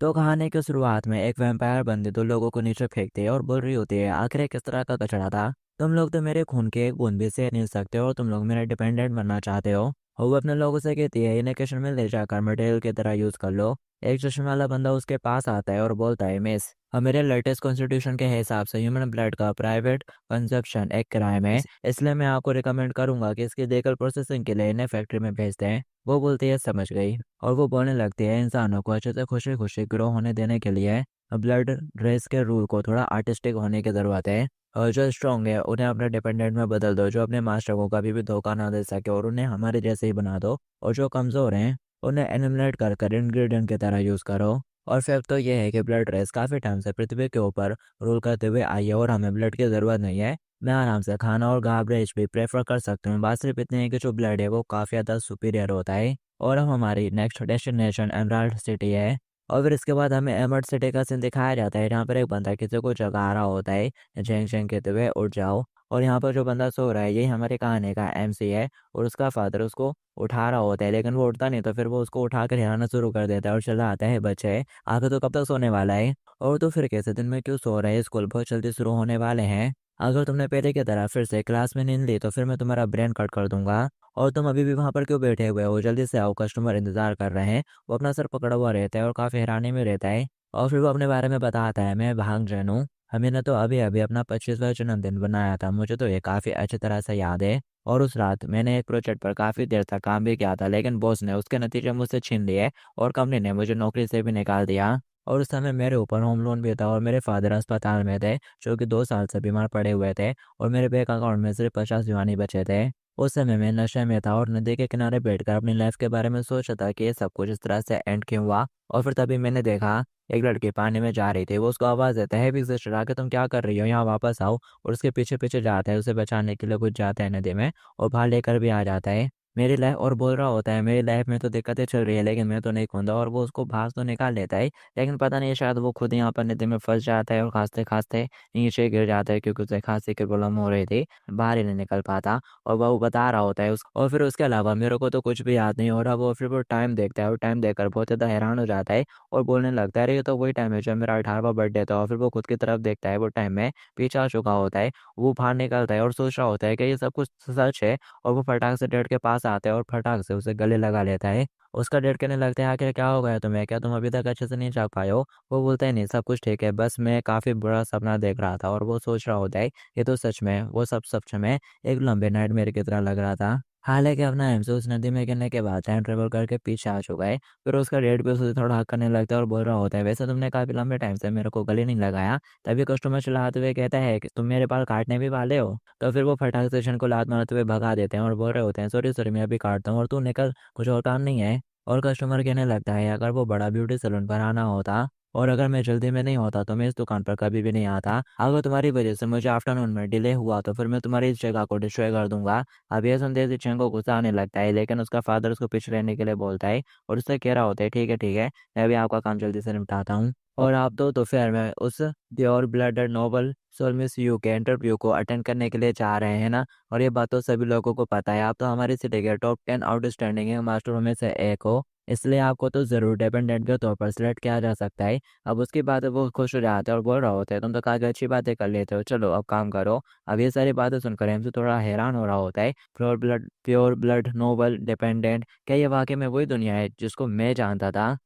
तो कहानी की शुरुआत में एक वैम्पायर बंदी दो लोगों को नीचे फेंकती है और बोल रही होती है, आखिर ये किस तरह का कचरा था। तुम लोग तो मेरे खून के एक बूंद भी सह नहीं सकते और तुम लोग मेरे डिपेंडेंट बनना चाहते हो। और वो अपने लोगों से कहती है, इन्हें किचन में ले जाकर मटेरियल की तरह यूज कर लो। एक चश्मे वाला बंदा उसके पास आता है और बोलता है, मिस, हमारे लेटेस्ट कॉन्स्टिट्यूशन के हिसाब से ह्यूमन ब्लड का प्राइवेट कंजप्शन एक क्राइम है, इसलिए मैं आपको रिकमेंड करूंगा कि इसकी लीगल प्रोसेसिंग के लिए इन्हें फैक्ट्री में भेज दें। वो बोलती है, समझ गई। और वो बोलने लगती है, इंसानों को अच्छे से खुशी खुशी ग्रो होने देने के लिए ब्लड रेस के रूल को थोड़ा आर्टिस्टिक होने की ज़रूरत है। और जो स्ट्रांग है उन्हें अपने डिपेंडेंट में बदल दो, जो अपने मास्टर को कभी भी धोखा ना दे सके और उन्हें हमारे जैसे ही बना दो। और जो कमज़ोर हैं उन्हें एनिमुलेट कर कर इंग्रेडिएंट की तरह यूज़ करो। और फैक्ट तो ये है कि ब्लड रेस काफ़ी टाइम से पृथ्वी के ऊपर रूल करते हुए आई है और हमें ब्लड की ज़रूरत नहीं है। मैं आराम से खाना और गार्बेज भी प्रेफर कर सकती हूँ। बात सिर्फ इतनी है कि जो ब्लड है वो काफ़ी ज़्यादा सुपीरियर होता है। और अब हमारी नेक्स्ट डेस्टिनेशन एमराल्ड सिटी है। और फिर इसके बाद हमें एमराल्ड सिटी का सीन दिखाया जाता है, जहाँ पर एक बंदा किसी को जगा रहा होता है, झेंग झेंग कहते हुए, उठ जाओ। और यहाँ पर जो बंदा सो रहा है यही हमारी कहानी का एमसी है। और उसका फादर उसको उठा रहा होता है, लेकिन वो उठता नहीं, तो फिर वो उसको उठा कर हिलाना शुरू कर देता है और चला आता है, बच्चे आगे तो कब तक सोने वाला है। और तो फिर कैसे दिन में क्यों सो रहे हैं, स्कूल बहुत जल्दी शुरू होने वाले हैं। अगर तुमने पहले की तरह फिर से क्लास में नींद ली तो फिर मैं तुम्हारा ब्रेन कट कर दूंगा। और तुम अभी भी वहाँ पर क्यों बैठे हुए हो, जल्दी से आओ, कस्टमर इंतजार कर रहे हैं। वो अपना सर पकड़ा हुआ रहता है और काफ़ी हैरानी में रहता है। और फिर वो अपने बारे में बताता है, मैं भांग जैन हूँ। हमें ने तो अभी अभी अपना 25वां जन्मदिन बनाया था, मुझे तो ये काफ़ी अच्छी तरह से याद है। और उस रात मैंने एक प्रोजेक्ट पर काफ़ी देर तक काम भी किया था, लेकिन बॉस ने उसके नतीजे मुझसे छीन लिए और कंपनी ने मुझे नौकरी से भी निकाल दिया। और उस समय मेरे ऊपर होम लोन भी था और मेरे फादर अस्पताल में थे, जो कि 2 साल से बीमार पड़े हुए थे। और मेरे बैंक अकाउंट में सिर्फ 50 युआन ही बचे थे। उस समय मैं नशे में था और नदी के किनारे बैठकर अपनी लाइफ के बारे में सोच रहा था कि ये सब कुछ इस तरह से एंड क्यों हुआ। और फिर तभी मैंने देखा एक लड़की पानी में जा रही थी। वो उसको आवाज़ देता है, भी सिस्टर आके तुम क्या कर रही हो, यहाँ वापस आओ। और उसके पीछे पीछे जाता है, उसे बचाने के लिए कुछ जाता है नदी में और बाहर लेकर भी आ जाता है मेरी लाइफ। और बोल रहा होता है, मेरी लाइफ में तो दिक्कतें चल रही है लेकिन मैं तो नहीं खूंदा। और वो उसको बाहर तो निकाल लेता है, लेकिन पता नहीं शायद वो खुद यहाँ पर नदी में फंस जाता है और खांसते खांसते नीचे गिर जाता है, क्योंकि उसे खांसी की प्रॉब्लम हो रही थी, बाहर ही नहीं निकल पाता। और वो बता रहा होता है उस और फिर उसके अलावा मेरे को तो कुछ भी याद नहीं हो रहा। वो फिर वो टाइम देखता है और टाइम देखकर बहुत ज़्यादा हैरान हो जाता है और बोलने लगता है, अरे ये तो वही टाइम है जब मेरा 18वां बर्थडे था। और फिर वो खुद की तरफ देखता है, वो टाइम में पीछे आ चुका होता है। वो बाहर निकलता है और सोच रहा होता है कि ये सब कुछ सच है। और वो फटाक से डेड के पास आता है और फटाक से उसे गले लगा लेता है। उसका डेड कहने लगता है, आखिर क्या हो गया तुम्हें, क्या तुम अभी तक अच्छे से नहीं जाग पाए हो। वो बोलता है, नहीं सब कुछ ठीक है, बस मैं काफ़ी बुरा सपना देख रहा था। और वो सोच रहा होता है, ये तो सच में वो सब सच में एक लंबे नाइटमेयर की तरह लग रहा था। हालांकि अपना एमसी उस नदी में गिरने के बाद टाइम ट्रेवल करके पीछे आ चुका है। फिर उसका डेड भी उसे थोड़ा हक करने लगता है और बोल रहा होता है, वैसे तुमने काफ़ी लंबे टाइम से मेरे को गले नहीं लगाया। तभी कस्टमर चिल्लाते हुए कहता है कि तुम मेरे बाल काटने भी वाले हो। तो फिर वो फटाक से शन को लात मारते हुए भगा देते हैं और बोल रहे होते हैं, सॉरी सॉरी मैं अभी काटता हूँ और तू निकल, कुछ और काम नहीं है। और कस्टमर कहने लगता है, अगर वो बड़ा ब्यूटी सैलून पर आना होता और अगर मैं जल्दी में नहीं होता तो मैं इस दुकान पर कभी भी नहीं आता। अगर तुम्हारी वजह से मुझे आफ्टरनून में डिले हुआ तो फिर मैं तुम्हारी इस जगह को डिस्ट्रॉय कर दूंगा। अब ये सुनते ही चैन को गुस्सा आने लगता है, लेकिन उसका फादर उसको पीछे रहने के लिए बोलता है और उससे कह रहा होता है, ठीक है, मैं भी आपका काम जल्दी से निपटाता हूँ। और आप तो फिर मैं उस pure blooded noble soul miss U K interview को अटेंड करने के लिए चाह रहे हैं ना। और ये बात तो सभी लोगों को पता है, आप तो हमारी सिटी के टॉप 10 आउटस्टैंडिंग मास्टरों में से एक हो, इसलिए आपको तो ज़रूर डिपेंडेंट के तौर पर सिलेक्ट किया जा सकता है। अब उसकी बात है, वो खुश हो जाते हैं और बोल रहा होता है, तुम तो काफ़ी अच्छी बातें कर लेते हो, चलो अब काम करो। अब ये सारी बातें सुनकर हमसे थोड़ा हैरान हो रहा होता है। प्योर ब्लड नोबल डिपेंडेंट, क्या ये वाकई में वही दुनिया है जिसको मैं जानता था।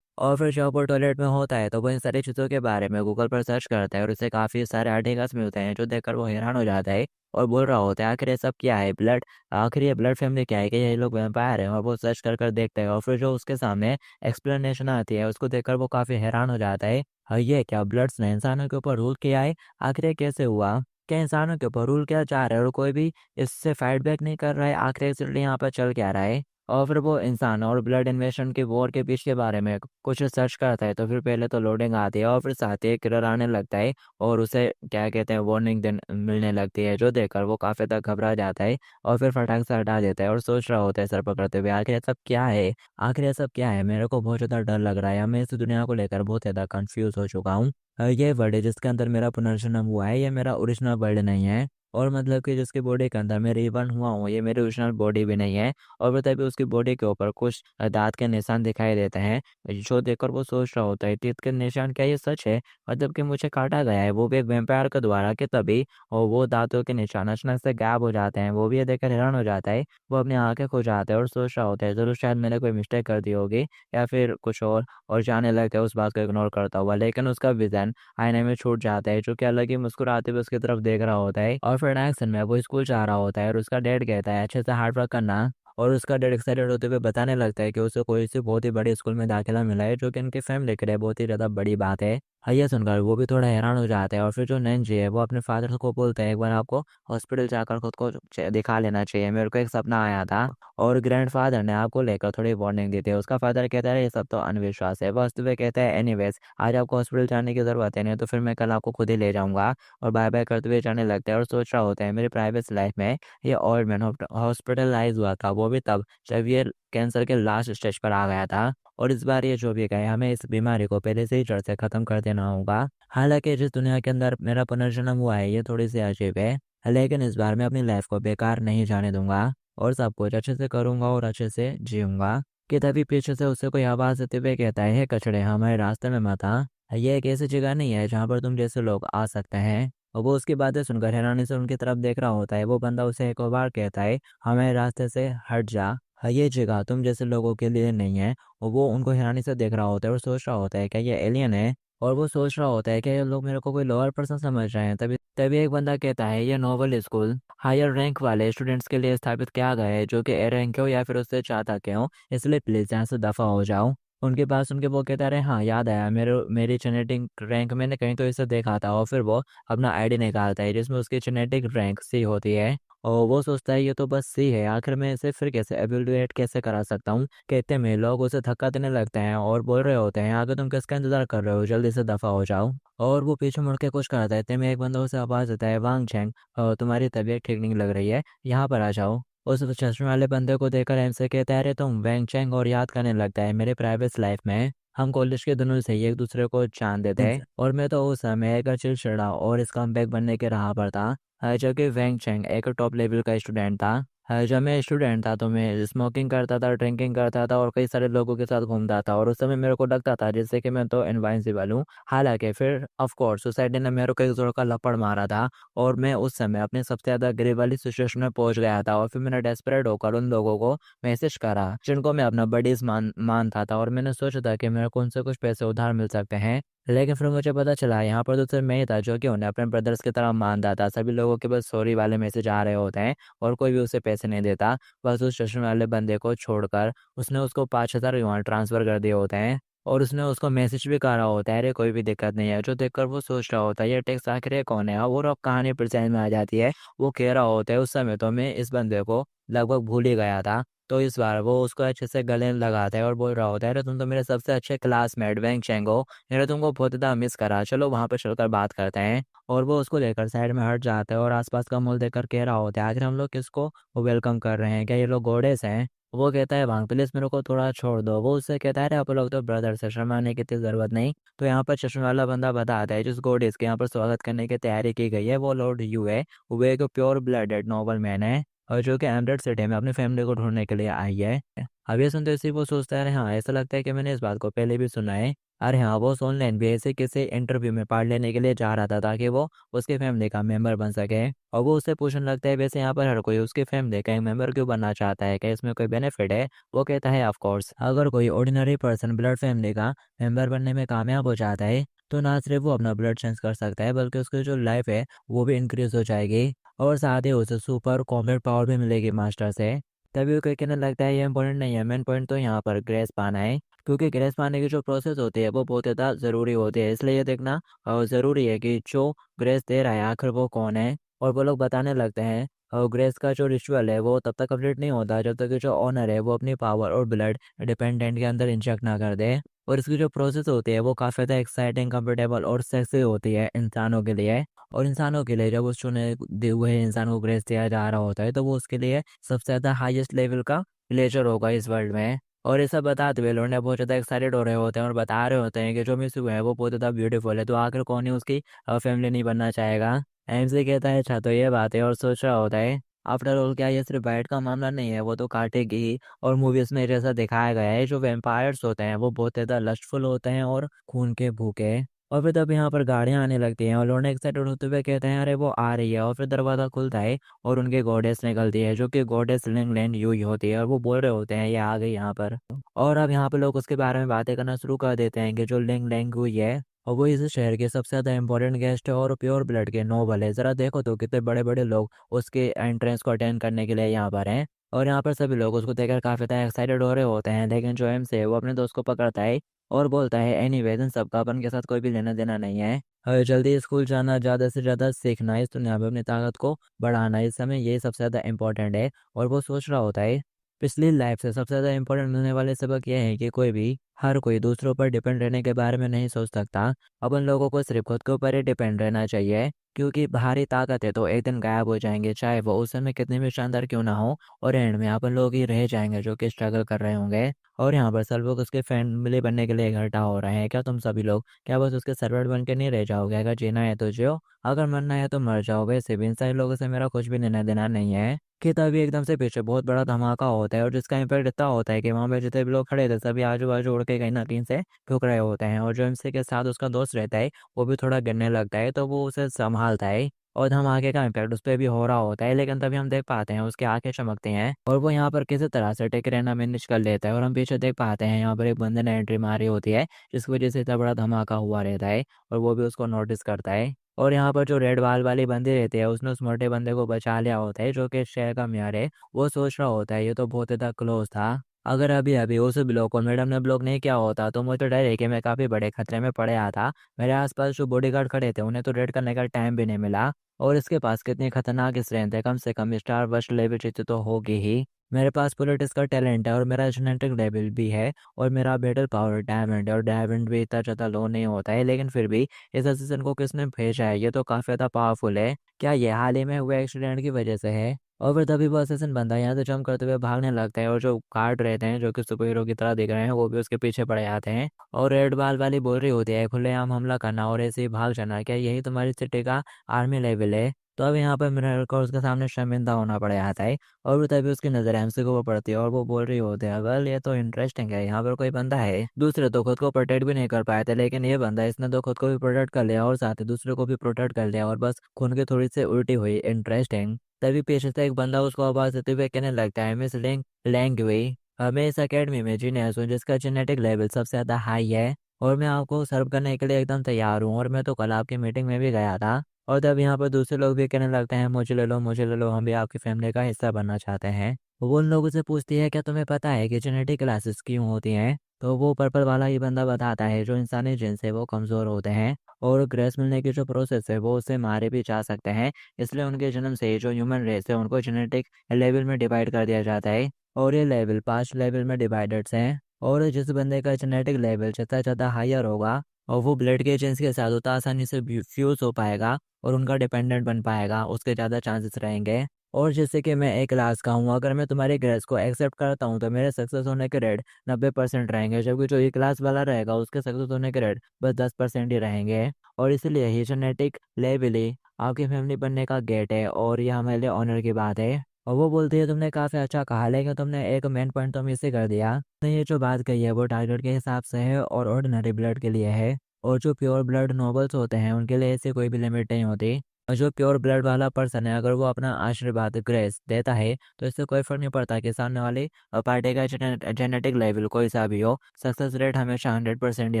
और फिर जब वो टॉयलेट में होता है तो वो इन सारी चीज़ों के बारे में गूगल पर सर्च करता है और उसे काफ़ी सारे आर्टिकल्स मिलते हैं, जो देखकर वो हैरान हो जाता है। और बोल रहा होता है, आखिर ये सब क्या है, ब्लड, आखिर ये ब्लड फैमिली क्या है, कि ये लोग वैम्पायर हैं। और वो सर्च कर कर देखता है और फिर जो उसके सामने एक्सप्लेनेशन आती है उसको देखकर वो काफ़ी हैरान हो जाता है। हाँ, ये क्या ब्लड्स ने इंसानों के ऊपर रूल किया है, आखिर ये कैसे हुआ, क्या इंसानों के ऊपर रूल किया जा रहा है और कोई भी इससे फाइट बैक नहीं कर रहा है, आखिर एक्चुअली यहाँ पर चल क्या रहा है। और फिर वो इंसान और ब्लड इन्वेशन के वॉर के बीच के बारे में कुछ सर्च करता है, तो फिर पहले तो लोडिंग आती है और फिर साथ ही एक किलर आने लगता है और उसे क्या कहते हैं वार्निंग दिन मिलने लगती है, जो देखकर वो काफ़ी तक घबरा जाता है और फिर फटाक से हटा देता है और सोच रहा होता है सर पकड़ते हुए, आखिर ये सब क्या है, आखिर ये सब क्या है, मेरे को बहुत ज़्यादा डर लग रहा है, मैं इस दुनिया को लेकर बहुत ज़्यादा कन्फ्यूज़ हो चुका हूँ। ये वर्ल्ड है जिसके अंदर मेरा पुनर्जन्म हुआ है, ये मेरा ओरिजिनल वर्ल्ड नहीं है। और मतलब कि जिसकी बॉडी के अंदर मैं रिबर्न हुआ हूँ ये मेरी ओरिजिनल बॉडी भी नहीं है। और वो तभी उसकी बॉडी के ऊपर कुछ दाँत के निशान दिखाई देते हैं, जो देखकर वो सोच रहा होता है, "तीत के निशान, क्या ये सच है? मतलब कि मुझे काटा गया है, वो भी एक वैम्पायर के द्वारा।" कि तभी और वो दाँतों के निशान अचानक से गायब हो जाते हैं। वो भी ये देखकर हैरान हो जाता है। वो अपनी आँखें खुजाता है और सोच रहा होता है, ज़रूर शायद मैंने कोई मिस्टेक कर दी होगी या फिर कुछ और जाने लगता है उस बात को इग्नोर करता हुआ। लेकिन उसका विज़न आईने में छूट जाता है, जो कि अलग ही मुस्कुराते हुए उसकी तरफ देख रहा होता है। और फिर एक्शन में वो स्कूल जा रहा होता है और उसका डैड कहता है अच्छे से हार्ड वर्क करना। और उसका डैड एक्साइटेड होते हुए बताने लगता है कि उसे कोई सी बहुत ही बड़ी स्कूल में दाखिला मिला है, जो कि उनकी फैमिली के लिए बहुत ही ज़्यादा बड़ी बात है। ये सुनकर वो भी थोड़ा हैरान हो जाता है और फिर जो नैन्सी है वो अपने फादर को बोलता है, एक बार आपको हॉस्पिटल जाकर खुद को दिखा लेना चाहिए, मेरे को एक सपना आया था और ग्रैंडफादर ने आपको लेकर थोड़ी वार्निंग दी थी। उसका फादर कहता है ये सब तो अंधविश्वास है। बस वे कहता है एनीवेज आज आपको हॉस्पिटल जाने की ज़रूरत है, नहीं तो फिर मैं कल आपको खुद ही ले जाऊँगा। और बाय-बाय करते हुए जाने लगता है और सोच रहा होता है मेरी प्राइवेट लाइफ में ये ओल्ड मैन हॉस्पिटलाइज़ हुआ था, वो भी तब जब ये कैंसर के लास्ट स्टेज पर आ गया था। और इस बार ये जो भी गए हमें इस बीमारी को पहले से ही जड़ से ख़त्म कर देना होगा। हालाँकि जिस दुनिया के अंदर मेरा पुनर्जन्म हुआ है ये थोड़ी-सी अजीब है, लेकिन इस बार मैं अपनी लाइफ को बेकार नहीं जाने दूँगा और सब कुछ अच्छे से करूँगा और अच्छे से जीऊँगा। कि तभी पीछे से उसे कोई आवाज़ देते हुए कहता है, "हे कचड़े, हमारे रास्ते में मत आ। ये एक ऐसी जगह नहीं है जहाँ पर तुम जैसे लोग आ सकते हैं।" और वो उसकी बातें सुनकर हैरानी से उनकी तरफ देख रहा होता है। वो बंदा उसे एक और बार कहता है, "हमारे रास्ते से हट जा। ये जगह तुम जैसे लोगों के लिए नहीं है।" और वो उनको हैरानी से देख रहा होता है और सोच रहा होता है, क्या ये एलियन है? और वो सोच रहा होता है कि ये लोग मेरे को कोई लोअर पर्सन समझ रहे हैं। तभी तभी एक बंदा कहता है, "ये नोबल स्कूल हायर रैंक वाले स्टूडेंट्स के लिए स्थापित किया गया है, जो कि ए रैंक के हो या फिर उससे ज़्यादा के हो, इसलिए प्लीज़ यहाँ से दफ़ा हो जाओ।" उनकी बात सुन के वो कहता है, "अरे हाँ, याद आया, मेरी जेनेटिक रैंक मैंने कहीं तो इसे देखा था।" और फिर वो अपना आईडी निकालता है जिसमें उसकी जेनेटिक रैंक सी होती है। और वो सोचता है ये तो बस सी है, आखिर मैं इसे फिर कैसे एवेल्युएट कैसे करा सकता हूँ। कहते में लोग उसे धक्का देने लगते हैं और बोल रहे होते हैं, "आगे तुम किसका इंतज़ार कर रहे हो? जल्दी से दफ़ा हो जाओ।" और वो पीछे मुड़ के कुछ करता है, इतने में एक बंदा उसे आवाज़ देता है, "वांग चैंग, तुम्हारी तबीयत ठीक नहीं लग रही है, यहाँ पर आ जाओ।" उस चश्मे वाले बंदे को देखकर एम से कहता है, "अरे तुम वैंग चैंग।" और याद करने लगता है, "मेरे प्राइवेट लाइफ में हम कॉलेज के दिनों से ही एक दूसरे को जानते थे और मैं तो उस समय एक चिड़चिड़ा और स्कम्बैग बनने के राह पर था। जबकि वैंग चैंग एक टॉप लेवल का स्टूडेंट था। जब मैं स्टूडेंट था तो मैं स्मोकिंग करता था, ड्रिंकिंग करता था और कई सारे लोगों के साथ घूमता था और उस समय मेरे को लगता था जैसे कि मैं तो इनविंसिबल हूँ। हालाँकि फिर ऑफ कोर्स सोसाइटी ने मेरे को एक ज़ोर का लपड़ मारा था और मैं उस समय अपनी सबसे ज़्यादा गरीब वाली सिचुएशन में पहुँच गया था और फिर मैंने डेस्परेट होकर उन लोगों को मैसेज करा, जिनको मैं अपना बडीज़ मानता था और मैंने सोचा था कि मेरे को उनसे कुछ पैसे उधार मिल सकते हैं। लेकिन फिर मुझे पता चला यहाँ पर तो सिर्फ मैं ही था जो कि उन्हें अपने ब्रदर्स की तरह मानता था। सभी लोगों के बस सॉरी वाले मैसेज आ रहे होते हैं और कोई भी उसे पैसे नहीं देता। बस उस चश्मे वाले बंदे को छोड़कर उसने उसको 5,000 युआन ट्रांसफ़र कर दिए होते हैं और उसने उसको मैसेज भी करा होता है, "अरे कोई भी दिक्कत नहीं है।" जो देखकर वो सोच रहा होता है ये टेक्स्ट आखिर ये कौन है? और अब कहानी फिर समझ में आ जाती है। वो कह रहा होता है, "उस समय तो मैं इस बंदे को लगभग भूल ही गया था।" तो इस बार वो उसको अच्छे से गले लगाता है और बोल रहा होता है, "अरे तुम तो मेरे सबसे अच्छे क्लासमेट वेंग चेंग हो। मैंने तुमको बहुत ज़्यादा मिस करा, चलो वहाँ पे चलकर बात करते हैं।" और वो उसको लेकर साइड में हट जाता है और आसपास का माहौल देखकर कह रहा होता है, "आखिर हम लोग किसको वेलकम कर रहे हैं? क्या ये लोग गॉडेस हैं?" वो कहता है, "वांग प्लीज़ मेरे को थोड़ा छोड़ दो।" वो उससे कहता है, "अरे आप लोग तो ब्रदर्स हैं, शर्माने की इतनी ज़रूरत नहीं।" तो यहाँ पर चश्मे वाला बंदा बताता है, जिस गॉडेस के यहाँ पर स्वागत करने की तैयारी की गई है वो लॉर्ड यू है। वो एक प्योर ब्लडेड नोबल मैन है और जो कि एमरेड सिटी में अपनी फैमिली को ढूँढने के लिए आई है। अब ये सुनते ही वो सोचता है, "अरे हाँ, ऐसा लगता है कि मैंने इस बात को पहले भी सुना है।" अरे हाँ, वो ऑनलाइन भी ऐसे किसी इंटरव्यू में पार्ट लेने के लिए जा रहा था ताकि वो उसकी फैमिली का मेंबर बन सके। और वो उससे पूछने लगता है, "वैसे यहाँ पर हर कोई उसकी फैमिली का एक मेंबर क्यों बनना चाहता है? क्या इसमें कोई बेनिफिट है?" वो कहता है, "ऑफ कोर्स, अगर कोई ऑर्डिनरी पर्सन ब्लड फैमिली का मेंबर बनने में कामयाब हो जाता है, तो ना सिर्फ वो अपना ब्लड चेंज कर सकता है, बल्कि उसकी जो लाइफ है, वो भी इंक्रीज़ हो जाएगी और साथ ही उसे सुपर कॉम्बैट पावर भी मिलेगी मास्टर से।" तभी वो कहने लगता है, "ये इंपॉर्टेंट नहीं है, मेन पॉइंट तो यहाँ पर ग्रेस पाना है। क्योंकि ग्रेस पाने की जो प्रोसेस होती है वो बहुत ज़्यादा ज़रूरी होती है, इसलिए ये देखना ज़रूरी है कि जो ग्रेस दे रहा है आखिर वो कौन है।" और वो लोग बताने लगते हैं ग्रेस का जो रिचुअल है वो तब तक कंप्लीट नहीं होता जब तक कि जो ओनर है वो अपनी पावर और ब्लड डिपेंडेंट के अंदर इंजेक्ट ना कर दे। और इसकी जो प्रोसेस होती है वो काफ़ी ज़्यादा एक्साइटिंग, कंफर्टेबल और सेक्सी होती है इंसानों के लिए। और इंसानों के लिए जब उस चुने दिए हुए इंसान को ग्रेस दिया जा रहा होता है तो वो उसके लिए सबसे ज़्यादा हाईएस्ट लेवल का प्लेज़र होगा इस वर्ल्ड में। और ये सब बताते हुए लौंडे बहुत ज़्यादा एक्साइटेड हो रहे होते हैं और बता रहे होते हैं कि जो मिस हुआ है वो बहुत ज़्यादा ब्यूटीफुल है, तो आखिर कौन ही उसकी फैमिली नहीं बनना चाहेगा। एमसी कहता है अच्छा तो ये बात है और सोच रहा होता है आफ्टर ऑल क्या ये सिर्फ बाइट का मामला नहीं है, वो तो काटेगी ही। और मूवीज में जैसा दिखाया गया है जो वेम्पायर्स होते हैं वो बहुत ज़्यादा लस्टफुल होते हैं और खून के भूखे। और फिर तब यहाँ पर गाड़ियाँ आने लगती हैं और लोग एक्साइटेड होते हुए कहते हैं अरे वो आ रही है, और फिर दरवाज़ा खुलता है और उनकी गॉडेस निकलती है जो कि गॉडेस लिंग लैंड यूई होती है, और वो बोल रहे होते हैं ये आ गई यहाँ पर। और अब यहाँ पे लोग उसके बारे में बातें करना शुरू कर देते हैं कि जो लिंग लैंग हुई है और वो इस शहर के सबसे ज़्यादा इंपॉर्टेंट गेस्ट है और प्योर ब्लड के नोबल है। ज़रा देखो तो कितने बड़े बड़े लोग उसके एंट्रेंस को अटेंड करने के लिए यहाँ पर हैं। और यहाँ पर सभी लोग उसको देखकर काफ़ी ज़्यादा एक्साइटेड हो रहे होते हैं, लेकिन जो एम से वो अपने दोस्त को पकड़ता है और बोलता है एनीवेज इन सबका अपन के साथ कोई भी लेना देना नहीं है। जल्दी स्कूल जाना, ज़्यादा से ज़्यादा सीखना, इस दुनिया में अपनी ताकत को बढ़ाना इस समय ये सबसे ज़्यादा इंपॉर्टेंट है। और वो सोच रहा होता है पिछली लाइफ से सबसे ज़्यादा इंपॉर्टेंट होने वाले सबक यह है कि कोई भी हर कोई दूसरों पर डिपेंड रहने के बारे में नहीं सोच सकता। अपन लोगों को सिर्फ खुद के ऊपर ही डिपेंड रहना चाहिए, क्योंकि बाहरी ताकतें तो एक दिन गायब हो जाएंगे चाहे वो उस समय कितनी भी शानदार क्यों ना हो। और एंड में अपन लोग ही रह जाएंगे जो कि स्ट्रगल कर रहे होंगे। और यहाँ पर सब लोग उसके फैमिली बनने के लिए इकट्ठा हो रहे हैं। क्या तुम सभी लोग क्या बस उसके सर्वेंट बन के नहीं रह जाओगे? अगर जीना है तो जियो, अगर मरना है तो मर जाओ। वैसे भी इन सारे लोगों से मेरा कुछ भी लेना देना नहीं है। कि तभी एकदम से पीछे बहुत बड़ा धमाका होता है और जिसका इम्पैक्ट इतना होता है कि वहाँ पे जितने भी लोग खड़े थे सभी आजू बाजू उड़ के कहीं ना कहीं से ठुक रहे होते हैं। और जो एमसी के साथ उसका दोस्त रहता है वो भी थोड़ा गिरने लगता है, तो वो उसे संभालता है और धमाके का इम्पैक्ट उस पर भी हो रहा होता है। लेकिन तभी हम देख पाते हैं उसकी आंखें चमकती हैं और वो यहाँ पर किसी तरह से टिक रहना मैनेज कर लेता है। और हम पीछे देख पाते हैं यहाँ पर एक बंदे ने एंट्री मारी होती है जिसकी वजह से इतना बड़ा धमाका हुआ रहता है और वो भी उसको नोटिस करता है। और यहाँ पर जो रेड बाल वाली बंदी रहती है उसने उस मोटे बंदे को बचा लिया होता है जो कि शहर का मेयर है। वो सोच रहा होता है ये तो बहुत ज़्यादा क्लोज था, अगर अभी अभी उस ब्लॉक को मैडम ने ब्लॉक नहीं किया होता तो मुझे तो डर है कि मैं काफ़ी बड़े खतरे में पड़ गया था। मेरे आसपास जो बॉडीगार्ड खड़े थे उन्हें तो रेड करने का टाइम भी नहीं मिला। और इसके पास कितनी खतरनाक स्ट्रेंथ है, कम से कम स्टार वर्स्ट लेवल तो होगी ही। मेरे पास पॉलिटिक्स का टैलेंट है और मेरा जेनेटिक लेवल भी है और मेरा बैटल पावर डायमंड है, और डायमंड भी इतना ज़्यादा लो नहीं होता है। लेकिन फिर भी इस असिस्टेंट को किसने भेजा है, ये तो काफ़ी ज़्यादा पावरफुल है। क्या ये हाल ही में हुए एक्सीडेंट की वजह से है? और फिर तभी वो असिस्टेंट बंदा यहाँ से जंप करते हुए भागने लगता है और जो गार्ड रहते हैं जो कि सुपर हीरो की तरह दिख रहे हैं वो भी उसके पीछे पड़ जाते हैं। और रेड बाल वाली बोल रही होती है खुलेआम हमला करना और ऐसे ही भाग जाना, क्या यही तुम्हारी सिटी का आर्मी लेवल है? तो अब यहाँ पर मिरर को उसके सामने शर्मिंदा होना पड़ जाता है। और फिर तभी उसकी नज़र एमसी को वो पड़ती है और वो बोल रही होती है वेल ये तो इंटरेस्टिंग है, यहाँ पर कोई बंदा है दूसरे तो खुद को प्रोटेक्ट भी नहीं कर पाए थे, लेकिन ये बंदा इसने तो खुद को भी प्रोटेक्ट कर लिया और साथ ही दूसरे को भी प्रोटेक्ट कर लिया और बस खून की थोड़ी सी उल्टी हुई, इंटरेस्टिंग। तभी पीछे से एक बंदा उसको आवाज देते हुए कहने लगता है मिस लिंग लैंगवे, मैं इस अकेडमी में जीनियस हूँ जिसका जेनेटिक लेवल सबसे ज़्यादा हाई है और मैं आपको सर्व करने के लिए एकदम तैयार हूँ, और मैं तो कल आपकी मीटिंग में भी गया था। और तब यहाँ पर दूसरे लोग भी कहने लगते हैं मुझे ले लो मुझे ले लो, हम भी आपकी फैमिली का हिस्सा बनना चाहते हैं। वो उन लोगों से पूछती है क्या तुम्हें पता है कि जेनेटिक क्लासेस क्यों होती हैं? तो वो पर्पल वाला ही बंदा बताता है जो इंसानी जिन से वो कमज़ोर होते हैं और ग्रेस मिलने की जो प्रोसेस है वो उससे मारे भी जा सकते हैं। इसलिए उनके जन्म से ही जो ह्यूमन रेस है उनको जेनेटिक लेवल में डिवाइड कर दिया जाता है और ये लेवल 5 लेवल में डिवाइडेड हैं। और जिस बंदे का जेनेटिक लेवल जितना ज़्यादा हायर होगा और वो ब्लड के एजेंट्स के साथ उतना आसानी से फ्यूज हो पाएगा और उनका डिपेंडेंट बन पाएगा, उसके ज़्यादा चांसेस रहेंगे। और जैसे कि मैं एक क्लास का हूँ, अगर मैं तुम्हारी ग्रेस को एक्सेप्ट करता हूँ तो मेरे सक्सेस होने के रेट 90% रहेंगे, जबकि जो ये क्लास वाला रहेगा उसके सक्सेस होने के रेट बस 10% ही रहेंगे। और इसलिए ही जेनेटिक लेवल ही आपकी फैमिली बनने का गेट है और ये हमारे लिए ऑनर की बात है। और वो बोलती है तुमने काफ़ी अच्छा कहा, लेकिन तुमने एक मेन पॉइंट तो मिस ही कर दिया। तो ये जो बात कही है वो टारगेट के हिसाब से है और ऑर्डिनरी ब्लड के लिए है। और जो प्योर ब्लड नोबल्स होते हैं उनके लिए ऐसी कोई भी लिमिट नहीं होती। और जो प्योर ब्लड वाला पर्सन है अगर वो अपना आशीर्वाद ग्रेस देता है तो इससे कोई फर्क नहीं पड़ता कि सामने वाली पार्टी का जेनेटिक लेवल कोई सा भी हो, सक्सेस रेट हमेशा 100% ही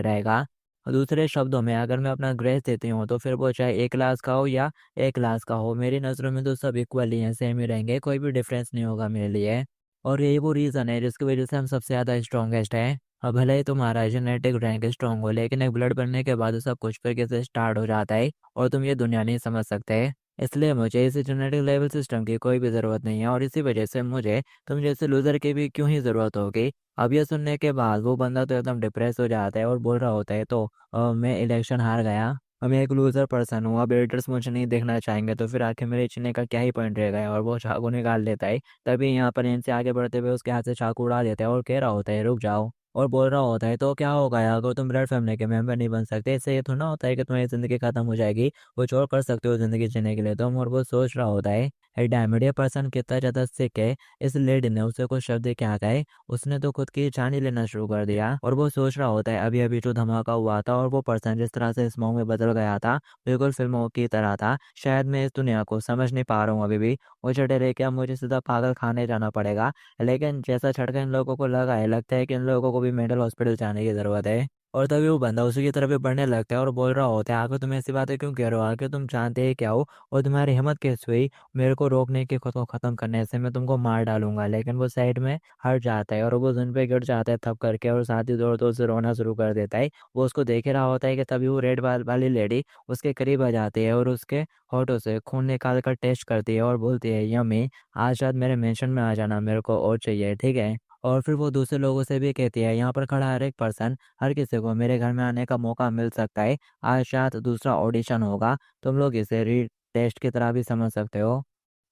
रहेगा। और दूसरे शब्दों में अगर मैं अपना ग्रेस देती हूँ तो फिर वो चाहे एक क्लास का हो या एक क्लास का हो, मेरी नज़रों में तो सब इक्वल ही हैं, सेम ही रहेंगे, कोई भी डिफरेंस नहीं होगा मेरे लिए। और यही वो रीज़न है जिसकी वजह से हम सबसे ज़्यादा स्ट्रॉन्गेस्ट हैं। अब भले ही तुम्हारा जेनेटिक रैंक स्ट्रॉन्ग हो, लेकिन एक ब्लड बनने के बाद सब कुछ फिर से स्टार्ट हो जाता है और तुम ये दुनिया नहीं समझ सकते। इसलिए मुझे इस जेनेटिक लेवल सिस्टम की कोई भी ज़रूरत नहीं है और इसी वजह से मुझे तुम जैसे लूज़र की भी क्यों ही ज़रूरत होगी। अब ये सुनने के बाद वो बंदा तो एकदम डिप्रेस हो जाता है और बोल रहा होता है तो मैं इलेक्शन हार गया, अब मैं एक लूज़र पर्सन हूँ, अब एडिटर्स मुझे नहीं देखना चाहेंगे तो फिर आखिर मेरे जीने का क्या ही पॉइंट रहेगा। और वो चाकू निकाल लेता है। तभी यहाँ पर इनसे आगे बढ़ते हुए उसके हाथ से चाकू उड़ा देता है और कह रहा होता है रुक जाओ। और बोल रहा होता है तो क्या होगा यार अगर तुम ब्लड फैमिली के मेंबर नहीं बन सकते, इससे ये थोड़ा ना होता है कि तुम्हारी ज़िंदगी खत्म हो जाएगी, कुछ और कर सकते हो ज़िंदगी जीने के लिए तुम। और वो सोच रहा होता है डैमेड ये पर्सन कितना ज़्यादा सिक है, इस लेडी ने उसे कुछ शब्द क्या कहे, उसने तो खुद की जान ही लेना शुरू कर दिया। और वो सोच रहा होता है अभी अभी जो धमाका हुआ था और वो पर्सन जिस तरह से स्मोक में बदल गया था, बिल्कुल फिल्मों की तरह था। शायद मैं इस दुनिया को समझ नहीं पा रहा हूँ अभी भी, मुझे डर है क्या मुझे सीधा पागल खाने जाना पड़ेगा। लेकिन जैसा झटका इन लोगों को लगा है, लगता है कि इन लोगों को भी मेंटल हॉस्पिटल जाने की ज़रूरत है। और तभी वो बंदा उसी की तरफ भी बढ़ने लगता है और बोल रहा होता है आखिर तुम ऐसी बातें क्यों कह रहे हो, आखिर तुम जानते ही क्या हो और तुम्हारी हिम्मत कैसे हुई मेरे को रोकने की, खुद को ख़त्म करने से, मैं तुमको मार डालूंगा। लेकिन वो साइड में हट जाता है और वो जमीन पे गिर जाता है थप करके और साथ ही जोर जोर से रोना शुरू कर देता है। वो उसको देख ही रहा होता है कि तभी वो रेड वाली लेडी उसके करीब आ जाती है और उसके होठों से खून निकाल कर टेस्ट करती है और बोलती है यम्मी, आज रात मेरे मेंशन में आ जाना, मेरे को और चाहिए, ठीक है। और फिर वो दूसरे लोगों से भी कहती है यहाँ पर खड़ा हर एक पर्सन, हर किसी को मेरे घर में आने का मौका मिल सकता है, आज रात दूसरा ऑडिशन होगा, तुम लोग इसे री टेस्ट की तरह भी समझ सकते हो।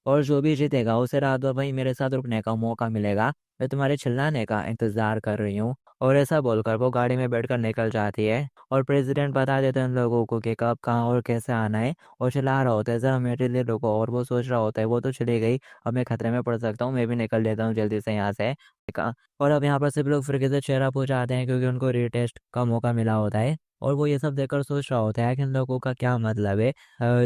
और जो भी जीतेगा उसे रात भर वहीं मेरे साथ रुकने का मौका मिलेगा, मैं तुम्हारे चिल्लाने का इंतजार कर रही हूँ। और ऐसा बोलकर वो गाड़ी में बैठकर निकल जाती है और प्रेसिडेंट बता देते हैं उन लोगों को कि कब कहाँ और कैसे आना है, और चिल्ला रहा होता है ज़रा मेरे लिए रुको। और वो सोच रहा होता है वो तो चली गई, अब मैं खतरे में पड़ सकता हूँ, मैं भी निकल लेता हूँ जल्दी से यहाँ से। और अब यहाँ पर सभी लोग फिर से चेहरा पूछ आते हैं क्योंकि उनको रीटेस्ट का मौका मिला होता है। और वो ये सब देखकर सोच रहा होता है कि इन लोगों का क्या मतलब है,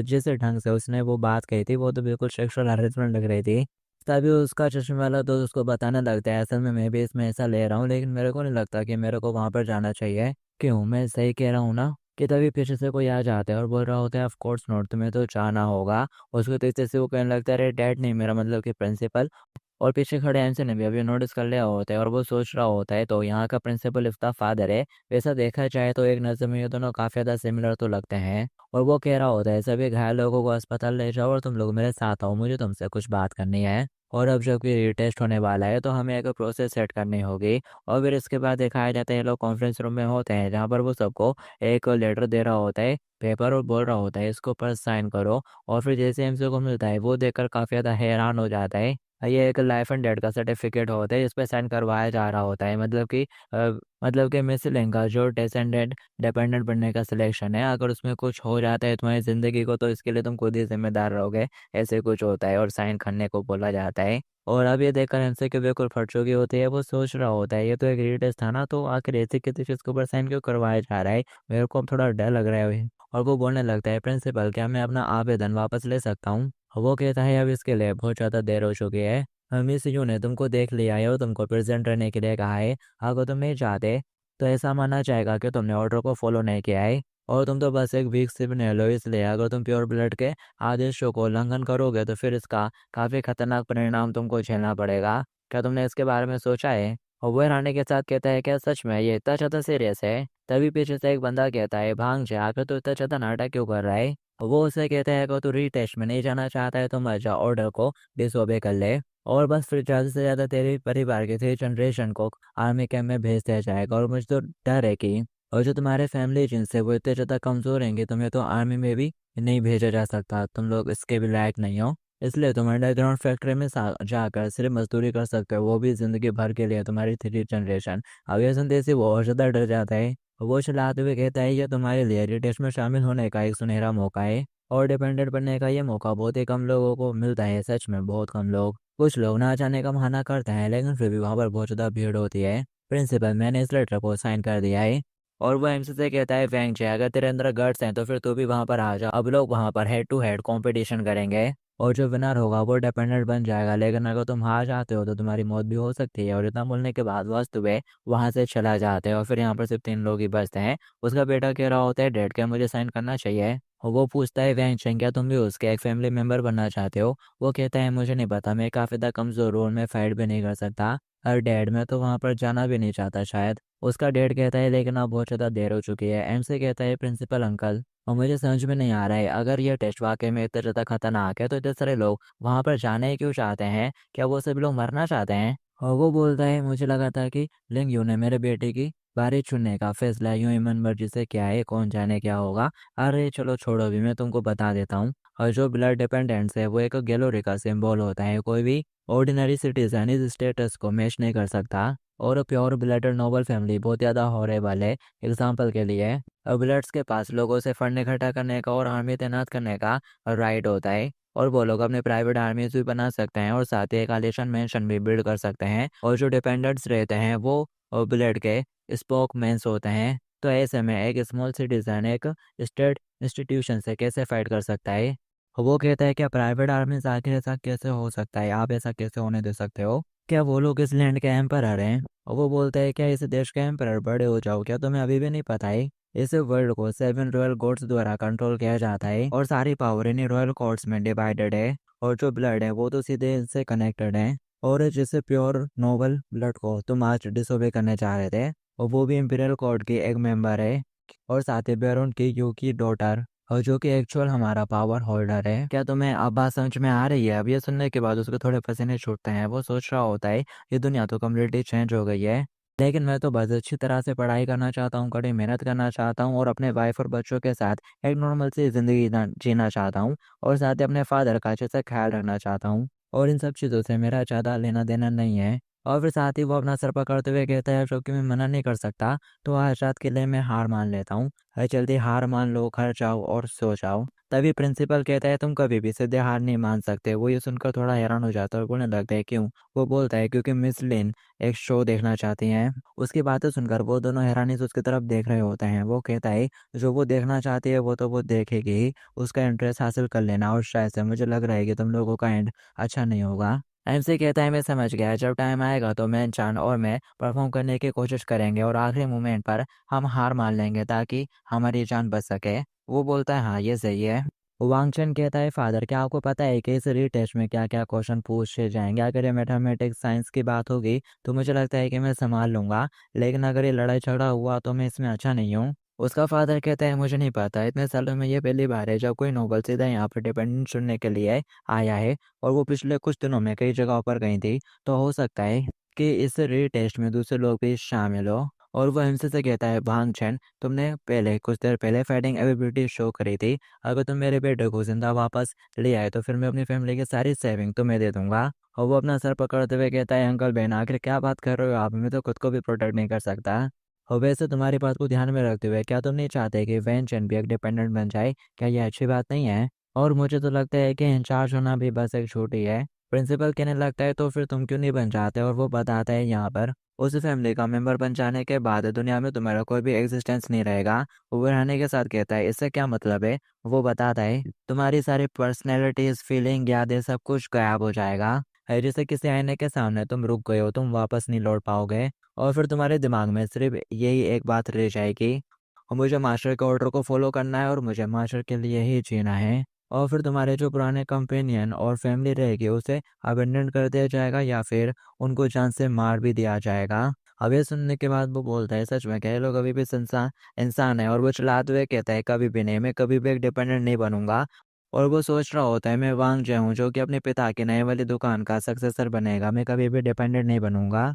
जिस ढंग से उसने वो बात कही थी वो तो बिल्कुल सेक्सुअल हैरेसमेंट लग रही थी। तभी उसका चश्मे वाला दोस्त उसको बताने लगता है असल में मैं भी इसमें ऐसा ले रहा हूँ, लेकिन मेरे को नहीं लगता कि मेरे को वहाँ पर जाना चाहिए। क्यों, मैं सही कह रहा हूँ ना। कि तभी पीछे से कोई आ जाता है और बोल रहा होता है ऑफ कोर्स नॉट, तुम्हें तो जाना होगा। उसको तेज से वो कहने लगता है अरे डैड नहीं, मेरा मतलब कि प्रिंसिपल। और पीछे खड़े एमसी ने भी अभी नोटिस कर लिया होता है और वो सोच रहा होता है तो यहाँ का प्रिंसिपल इसका फादर है। वैसा देखा जाए तो एक नज़र में ये दोनों काफ़ी ज़्यादा सिमिलर तो लगते हैं। और वो कह रहा होता है सभी घायल लोगों को अस्पताल ले जाओ और तुम लोग मेरे साथ आओ, मुझे तुमसे कुछ बात करनी है। और अब जबकि रीटेस्ट होने वाला है तो हमें एक प्रोसेस सेट करनी होगी। और फिर इसके बाद दिखाया जाता है ये लोग कॉन्फ्रेंस रूम में होते हैं जहाँ पर वो सबको एक लेटर दे रहा होता है, पेपर, और बोल रहा होता है इसको पर साइन करो। और फिर जैसे एमसी को मिलता है वो देखकर काफ़ी ज़्यादा हैरान हो जाता है। ये एक लाइफ एंड डेथ का सर्टिफिकेट होता है, इस पे साइन करवाया जा रहा होता है, मतलब कि मिसलिंग का जो डिसेंडेंट डिपेंडेंट बनने का सिलेक्शन है, अगर उसमें कुछ हो जाता है तुम्हारी ज़िंदगी को तो इसके लिए तुम खुद ही जिम्मेदार रहोगे, ऐसे कुछ होता है और साइन करने को बोला जाता है। और अब ये देखकर एमसी की बिल्कुल फट चुकी होती है, वो सोच रहा होता है ये तो एक रीटेस्ट था ना, तो आखिर ऐसे किसी चीज़ के ऊपर साइन क्यों करवाया जा रहा है, मेरे को अब थोड़ा डर लग रहा है। और वो बोलने लगता है प्रिंसिपल क्या मैं अपना आवेदन वापस ले सकता हूँ। वो कहता है अब इसके लिए बहुत ज़्यादा देर हो चुकी है, मिस यू ने तुमको देख लिया है और तुमको प्रेजेंट रहने के लिए कहा है, अगर तुम नहीं चाहते तो ऐसा माना जाएगा कि तुमने ऑर्डर को फॉलो नहीं किया है और तुम तो बस एक वीक सिर्फ नहीं लो, इसलिए अगर तुम प्योर ब्लड के आदेशों को उल्लंघन करोगे तो फिर इसका काफ़ी खतरनाक परिणाम तुमको झेलना पड़ेगा। क्या तुमने इसके बारे में सोचा है? और वो रानी के साथ कहता है क्या सच में ये इतना ज़्यादा सीरियस है? तभी पीछे से एक बंदा कहता है भांग जा, आखिर तो इतना ज़्यादा नाटक क्यों कर रहा है। वो उसे कहता है अगर तू रीटेस्ट में नहीं जाना चाहता है तो मत जा, ऑर्डर को डिसओबे कर ले और बस फिर ज़्यादा से ज़्यादा तेरे परिवार के 3 जनरेशन को आर्मी कैंप में भेज दिया जाएगा। और मुझे तो डर है कि और जो तुम्हारे फैमिली जिनसे वो इतने ज़्यादा कमज़ोर हैं कि तुम्हें तो आर्मी में भी नहीं भेजा जा सकता, तुम लोग इसके भी लायक नहीं हो, इसलिए तुम अंडरग्राउंड फैक्ट्री में जाकर सिर्फ मजदूरी कर सकते हो, वो भी ज़िंदगी भर के लिए, तुम्हारी 3 जनरेशन। अब ये सुनते से वो और ज़्यादा डर जाता है। वो चिल्लाते हुए कहता है ये तुम्हारे लिए रिटेस्ट में शामिल होने का एक सुनहरा मौका है और डिपेंडेंट बनने का ये मौका बहुत ही कम लोगों को मिलता है, सच में बहुत कम लोग। कुछ लोग ना जाने का बहाना करते हैं लेकिन फिर भी वहाँ पर बहुत ज़्यादा भीड़ होती है। प्रिंसिपल मैंने इस लेटर को साइन कर दिया है। और वो एमसी से कहता है वैंग जे अगर तेरे अंदर गट्स हैं तो फिर तू भी वहाँ पर आ जा, अब लोग वहाँ पर हेड टू हेड कंपटीशन करेंगे और जो विनर होगा वो डिपेंडेंट बन जाएगा, लेकिन अगर तुम हार जाते हो तो तुम्हारी मौत भी हो सकती है। और इतना बोलने के बाद वास्तव वहाँ से चला जाते हैं और फिर यहाँ पर सिर्फ 3 लोग ही बचते हैं। उसका बेटा कह रहा होता है डैड क्या मुझे साइन करना चाहिए। और वो पूछता है वैंग चेंग क्या तुम भी उसके एक फैमिली मेम्बर बनना चाहते हो। वो कहता है मुझे नहीं पता, मैं काफ़ी ज़्यादा कमज़ोर हूँ और मैं फाइट भी नहीं कर सकता। और डैड मैं तो वहाँ पर जाना भी नहीं चाहता शायद। उसका डैड कहता है लेकिन अब बहुत ज़्यादा देर हो चुकी है। एम से कहता है प्रिंसिपल अंकल और मुझे समझ में नहीं आ रहा है अगर ये टेस्ट वाकई में इतना ज़्यादा खतरनाक है तो इतने सारे लोग वहाँ पर जाने ही क्यों चाहते हैं, क्या वो सभी लोग मरना चाहते हैं। और वो बोलता है मुझे लगा था कि लिंग यू ने मेरे बेटे की बारी चुनने का फैसला यूं ही मन मर्जी से किया है, कौन जाने क्या होगा। अरे चलो छोड़ो, अभी मैं तुमको बता देता हूँ। और जो ब्लड डिपेंडेंट्स है वो एक गैलोरी का सिंबल होता है, कोई भी ऑर्डिनरी सिटीजन इस स्टेटस को मैच नहीं कर सकता। और प्योर ब्लड नोबल फैमिली बहुत ज़्यादा हॉरेबल है। एग्जाम्पल के लिए ब्लड्स के पास लोगों से फंड इकट्ठा करने का और आर्मी तैनात करने का राइट होता है, और वो लोग अपने प्राइवेट आर्मीज भी बना सकते हैं और साथ ही एक आलिशान मेंशन भी बिल्ड कर सकते हैं। और जो डिपेंडेंट्स रहते हैं वो ब्लड के स्पोकमैन्स होते हैं। तो ऐसे में एक स्मॉल सिटीजन एक स्टेट इंस्टीट्यूशन से कैसे फाइट कर सकता है? वो कहता है क्या प्राइवेट आर्मी आखिर ऐसा कैसे हो सकता है, आप ऐसा कैसे होने दे सकते हो? क्या वो लोग इस लैंड के एम्परर हैं? और वो बोलता है क्या इस देश के एम्परर बड़े हो जाओ, क्या तुम्हें अभी भी नहीं पता है? इस वर्ल्ड को 7 रॉयल कोर्ट्स द्वारा कंट्रोल किया जाता है और सारी पावर इन्हीं रॉयल कोर्ट्स में डिवाइडेड है। और जो ब्लड है वो तो सीधे इनसे कनेक्टेड है। और जिससे प्योर नोबल ब्लड को तुम आज डिसोबे करने चाह रहे थे, और वो भी इंपीरियल कोर्ट की एक मेंबर है, और साथ ही बैरोन की यू की डॉटर, और जो कि एक्चुअल हमारा पावर होल्डर है। क्या तुम्हें अब बात समझ में आ रही है? अब ये सुनने के बाद उसको थोड़े पसीने छूटते हैं। वो सोच रहा होता है ये दुनिया तो कम्प्लीटली चेंज हो गई है, लेकिन मैं तो बस अच्छी तरह से पढ़ाई करना चाहता हूँ, कड़ी मेहनत करना चाहता हूँ और अपने वाइफ और बच्चों के साथ एक नॉर्मल सी ज़िंदगी जीना चाहता हूँ, और साथ ही अपने फादर का अच्छे से ख्याल रखना चाहता हूँ, और इन सब चीज़ों से मेरा ज़्यादा लेना देना नहीं है। और फिर साथ ही वो अपना सर पकड़ते हुए कहता है जो कि मैं मना नहीं कर सकता, तो आज रात के लिए मैं हार मान लेता हूँ। अरे जल्दी हार मान लो, घर जाओ और सो जाओ। तभी प्रिंसिपल कहता है तुम कभी भी सीधे हार नहीं मान सकते। वो ये सुनकर थोड़ा हैरान हो जाता है और बोलने लगता है क्यों? वो बोलता है क्योंकि मिस लिन एक शो देखना चाहती हैं। उसकी बातें सुनकर वो दोनों हैरानी से उसकी तरफ देख रहे होते हैं। वो कहता है जो वो देखना चाहती है वो तो वो देखेगी ही, उसका इंटरेस्ट हासिल कर लेना, और शायद से मुझे लग रहा है कि तुम लोगों का एंड अच्छा नहीं होगा। एमसी कहता है मैं समझ गया, जब टाइम आएगा तो मैं चांद और मैं परफॉर्म करने की कोशिश करेंगे और आखिरी मोमेंट पर हम हार मान लेंगे ताकि हमारी जान बच सके। वो बोलता है हाँ ये सही है। वांग चेन कहता है फादर क्या आपको पता है कि इस रीटेस्ट में क्या क्या क्वेश्चन पूछे जाएंगे? अगर ये मैथमेटिक्स साइंस की बात होगी तो मुझे लगता है कि मैं संभाल लूंगा, लेकिन अगर ये लड़ाई झगड़ा हुआ तो मैं इसमें अच्छा नहीं हूँ। उसका फादर कहता है मुझे नहीं पता, इतने सालों में ये पहली बार है जब कोई नोबल सीधा यहाँ पर डिपेंडेंट चुनने के लिए आया है, और वो पिछले कुछ दिनों में कई जगहों पर गई थी। तो हो सकता है कि इस रीटेस्ट में दूसरे लोग भी शामिल हो। और वो हिंसे से कहता है भांग चैन तुमने पहले कुछ देर पहले फाइटिंग एबिलिटी शो करी थी, अगर तुम मेरे बेटे को जिंदा वापस ले आए तो फिर मैं अपनी फैमिली की सारी सेविंग तुम्हें दे दूंगा। और वो अपना सर पकड़ते हुए कहता है अंकल बहन आखिर क्या बात कर रहे हो आप, मैं तो खुद को भी प्रोटेक्ट नहीं कर सकता। और वैसे तुम्हारी बात को ध्यान में रखते हुए क्या तुम नहीं चाहते कि वैन चैन भी एक डिपेंडेंट बन जाए? क्या ये अच्छी बात नहीं है? और मुझे तो लगता है कि इंचार्ज होना भी बस एक छुट्टी है। प्रिंसिपल कहने लगता है तो फिर तुम क्यों नहीं बन जाते? और वो बताता है यहाँ पर उस फैमिली का मेंबर बन जाने के बाद दुनिया में तुम्हारा कोई भी एग्जिस्टेंस नहीं रहेगा। वो रहने के साथ कहता है इससे क्या मतलब है? वो बताता है तुम्हारी सारी पर्सनैलिटीज फीलिंग यादें सब कुछ गायब हो जाएगा, है जैसे किसी आईने के सामने तुम रुक गए हो, तुम वापस नहीं लौट पाओगे, और फिर तुम्हारे दिमाग में सिर्फ यही एक बात रह जाएगी और मुझे मास्टर के ऑर्डर को फॉलो करना है और मुझे मास्टर के लिए ही जीना है। और फिर तुम्हारे जो पुराने कंपेनियन और फैमिली रहेगी उसे अबेंडन कर दिया जाएगा या फिर उनको जान से मार भी दिया जाएगा। अब ये सुनने के बाद वो बोलता है सच में क्या ये लोग अभी भी इंसान इंसान है? और वो चिल्लाते हुए कहता है कभी भी नहीं, मैं कभी भी एक डिपेंडेंट नहीं बनूंगा। और वो सोच रहा होता है मैं वांग जय हूँ जो कि अपने पिता की नए वाली दुकान का सक्सेसर बनेगा, मैं कभी भी डिपेंडेंट नहीं बनूंगा।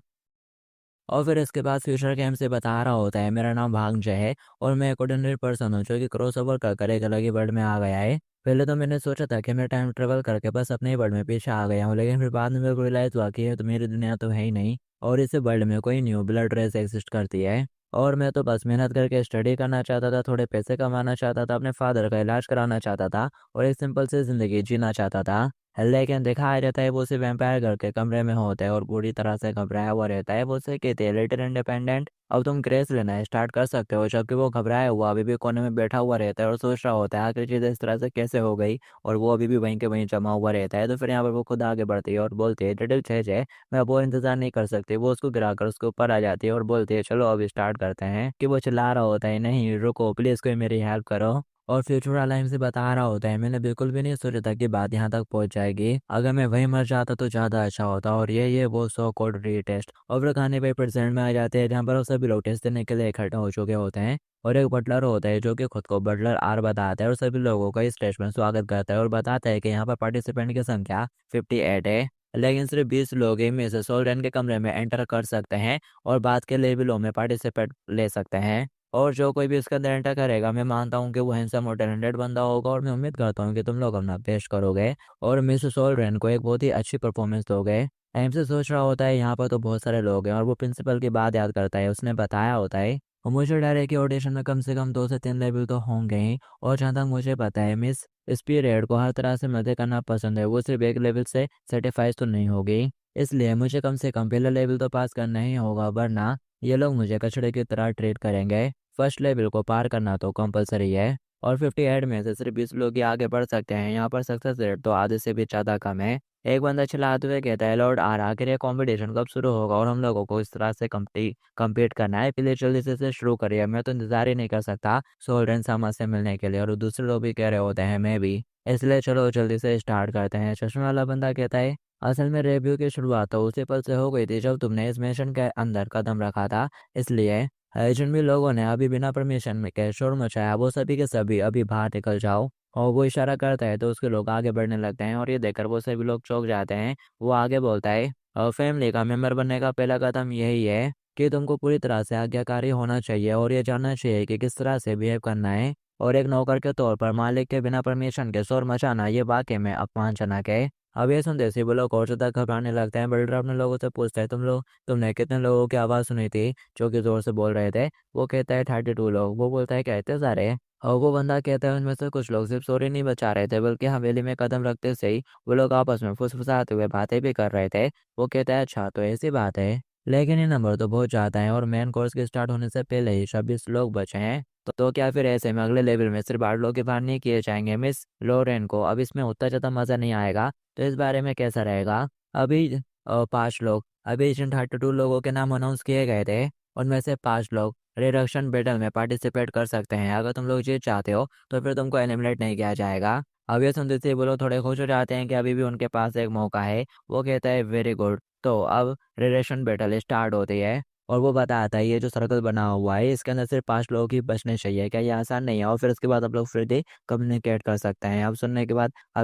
और फिर इसके बाद फ्यूचर गेम से बता रहा होता है मेरा नाम भांग जय है और मैं एक ऑर्डिनरी पर्सन हूँ जो कि क्रॉस ओवर कर एक अलग ही वर्ल्ड में आ गया है। पहले तो मैंने सोचा था कि मैं टाइम ट्रेवल करके बस अपने ही वर्ल्ड में पीछे आ गया हूँ, लेकिन फिर बाद में मेरे को रियलाइज हुआ कि ये तो मेरी दुनिया तो है ही नहीं और इस वर्ल्ड में कोई न्यू ब्लड रेस एग्जिस्ट करती है। और मैं तो बस मेहनत करके स्टडी करना चाहता था, थोड़े पैसे कमाना चाहता था, अपने फादर का इलाज कराना चाहता था और एक सिंपल सी जिंदगी जीना चाहता था। लेकिन दिखाया जाता है वो सिर्फ वैम्पायर घर के कमरे में होता है और पूरी तरह से घबराया हुआ रहता है। वो उसे कहते हैं लिटिल इंडिपेंडेंट अब तुम ग्रेस लेना स्टार्ट कर सकते हो, जबकि वो घबराया हुआ अभी भी कोने में बैठा हुआ रहता है और सोच रहा होता है आखिर चीज़ इस तरह से कैसे हो गई, और वो अभी भी वहीं के वहीं जमा हुआ रहता है। तो फिर यहाँ पर वो खुद आगे बढ़ती है और बोलती है लिटिल छे मैं वो इंतजार नहीं कर सकती। वो उसको गिराकर उसके ऊपर आ जाती है और बोलती है चलो अब स्टार्ट करते हैं। कि वो चिल्ला रहा होता है नहीं रुको प्लीज कोई मेरी हेल्प करो। और फ्यूचर अलाइम से बता रहा होता है मैंने बिल्कुल भी नहीं सोचा था कि बात यहाँ तक पहुंच जाएगी, अगर मैं वहीं मर जाता तो ज़्यादा अच्छा होता। और ये वो सो कोल्ड री टेस्ट और फिर खाने पे प्रेजेंट में आ जाते हैं जहाँ पर वो सभी लोग टेस्ट देने के लिए इकट्ठा हो चुके होते हैं। और एक बटलर होता है जो कि खुद को बटलर आर बताता है और सभी लोगों का इस टेस्ट में स्वागत करता है और बताता है कि यहाँ पर पार्टिसिपेंट की संख्या 58 है, लेकिन सिर्फ 20 लोग ही में से सोल्डन के कमरे में एंटर कर सकते हैं और बाद के लेवलों में पार्टिसिपेट ले सकते हैं। और जो कोई भी इसके अंदर एंटर करेगा मैं मानता हूँ कि वो हैंडसम और टैलेंटेड बंदा होगा और मैं उम्मीद करता हूँ कि तुम लोग अपना बेस्ट करोगे और मिस सोलरेन को एक बहुत ही अच्छी परफॉर्मेंस दोगे। एमसी सोच रहा होता है यहाँ पर तो बहुत सारे लोग हैं और वो प्रिंसिपल की बात याद करता है, उसने बताया होता है। और मुझे डर है कि ऑडिशन में कम से कम 2 से 3 लेवल तो होंगे ही। और जहाँ तक मुझे पता है मिस इस पीरियड को हर तरह से मजे करना पसंद है, वो सिर्फ एक लेवल से सेटिस्फाइड तो नहीं होगी। इसलिए मुझे कम से कम पहला लेवल तो पास करना ही होगा, वरना ये लोग मुझे कचड़े की तरह ट्रीट करेंगे। फर्स्ट लेवल को पार करना तो कंपलसरी है। और 58 में से सिर्फ 20 लोग ही आगे बढ़ सकते हैं। यहाँ पर सक्सेस रेट तो आधे से भी ज़्यादा कम है। एक बंदा चिल्लाते हुए कहता है, लॉर्ड आर आखिर ये कॉम्पिटिशन कब शुरू होगा और हम लोगों को इस तरह से कम्पीट करना है, प्लीज जल्दी से इसे शुरू करिए, मैं तो इंतजार ही नहीं कर सकता सोल्डन सामा से मिलने के लिए। और दूसरे लोग भी कह रहे होते हैं मैं भी, इसलिए चलो जल्दी से स्टार्ट करते हैं। चश्मे वाला बंदा कहता है, असल में रिव्यू की शुरुआत तो उसी पल से हो गई थी जब तुमने इस मिशन के अंदर कदम रखा था। इसलिए जिन भी लोगों ने अभी बिना परमिशन में के शोर मचाया वो सभी के सभी अभी बाहर निकल जाओ। और वो इशारा करता है तो उसके लोग आगे बढ़ने लगते हैं और ये देखकर वो सभी लोग चौंक जाते हैं। वो आगे बोलता है, फैमिली का मेंबर बनने का पहला कदम यही है कि तुमको पूरी तरह से आज्ञाकारी होना चाहिए और ये जानना चाहिए कि किस तरह से बिहेव करना है। और एक नौकर के तौर पर मालिक के बिना परमिशन के शोर मचाना ये वाकई में अपमानजनक है। अब ये सुनते से वो लोग और ज्यादा घबराने लगते हैं। बिल्डर अपने लोगों से पूछता है, तुमने कितने लोगों की आवाज़ सुनी थी जो कि जोर से बोल रहे थे? वो कहता है 32 लोग। वो बोलता है क्या इतने सारे? और वो बंदा कहता है उनमें से कुछ लोग सिर्फ सॉरी नहीं बचा रहे थे बल्कि हवेली में कदम रखते से ही वो लोग आपस में फुसफुसाते हुए बातें भी कर रहे थे। वो कहता है अच्छा तो ऐसी बात है, लेकिन ये नंबर तो बहुत ज़्यादा है और मेन कोर्स के स्टार्ट होने से पहले ही 26 लोग बचे हैं। तो क्या फिर ऐसे में अगले लेवल में सिर्फ 8 लोग के बाहर नहीं किए जाएंगे मिस लोरेन को? अब इसमें उतना ज़्यादा मज़ा नहीं आएगा, तो इस बारे में कैसा रहेगा? अभी 5 लोग, अभी जिन 32 लोगों के नाम अनाउंस किए गए थे उनमें से 5 लोग रिडक्शन बैटल में पार्टिसिपेट कर सकते हैं। अगर तुम लोग जीत चाहते हो तो फिर तुमको एलिमिनेट नहीं किया जाएगा। अब ये सुनते से वो लोग थोड़े खुश हो जाते हैं कि अभी भी उनके पास एक मौका है। वो कहता है वेरी गुड। तो अब रिडक्शन बैटल स्टार्ट होती है और वो बताता है ये जो सर्कल बना हुआ है इसके अंदर सिर्फ 5 लोग ही बचने चाहिए, क्या ये आसान नहीं है? और फिर उसके बाद आप लोग फ्रीली कम्युनिकेट कर सकते हैं। अब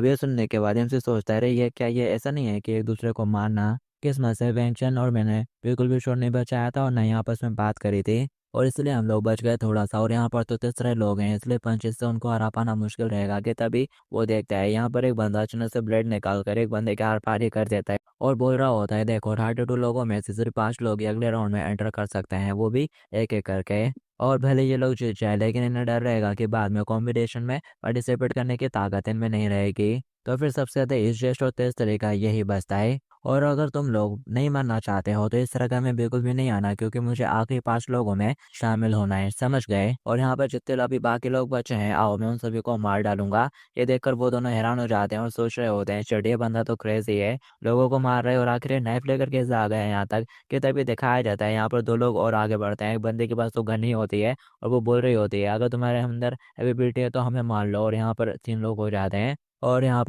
ये सुनने के बाद इनसे सोचता है, अरे ये क्या, ये ऐसा नहीं है कि एक दूसरे को मारना किस्मत से वेंचन और मैंने बिल्कुल भी शोर नहीं बचाया था और ना ही आपस में बात करी थी और इसलिए हम लोग बच गए थोड़ा सा। और यहाँ पर तो तीसरे लोग हैं इसलिए पंचिस से उनको हरा पाना मुश्किल रहेगा। कि तभी वो देखता है यहाँ पर एक बंदा अचानक से ब्लेड निकाल कर एक बंदे के आर पार ही कर देता है और बोल रहा होता है, देखो 32 लोगों में से सिर्फ 5 लोग ही अगले राउंड में एंटर कर सकते हैं, वो भी एक एक करके। और भले ये लोग जीत जाए लेकिन इन्हें डर रहेगा कि बाद में कॉम्पिटिशन में पार्टिसिपेट करने की ताकत इनमें नहीं रहेगी। तो फिर सबसे ज्यादा ईजिएस्ट और तेज तरीका यही बचता है। और अगर तुम लोग नहीं मरना चाहते हो तो इस तरह में बिल्कुल भी नहीं आना, क्योंकि मुझे आखिरी 5 लोगों में शामिल होना है, समझ गए? और यहाँ पर जितने अभी बाकी लोग बचे हैं आओ मैं उन सभी को मार डालूंगा। ये देखकर वो दोनों हैरान हो जाते हैं और सोच रहे होते हैं चढ़िए बंदा तो क्रेजी है, लोगों को मार रहे हैं और आखिर नाइफ लेकर कैसे आ गए हैं यहाँ तक। कि तभी दिखाया जाता है यहाँ पर 2 लोग और आगे बढ़ते हैं। एक बंदे के पास तो गन ही होती है और वो बोल रही होती है अगर तुम्हारे अंदर एबिलिटी है तो हमें मार लो। और यहाँ पर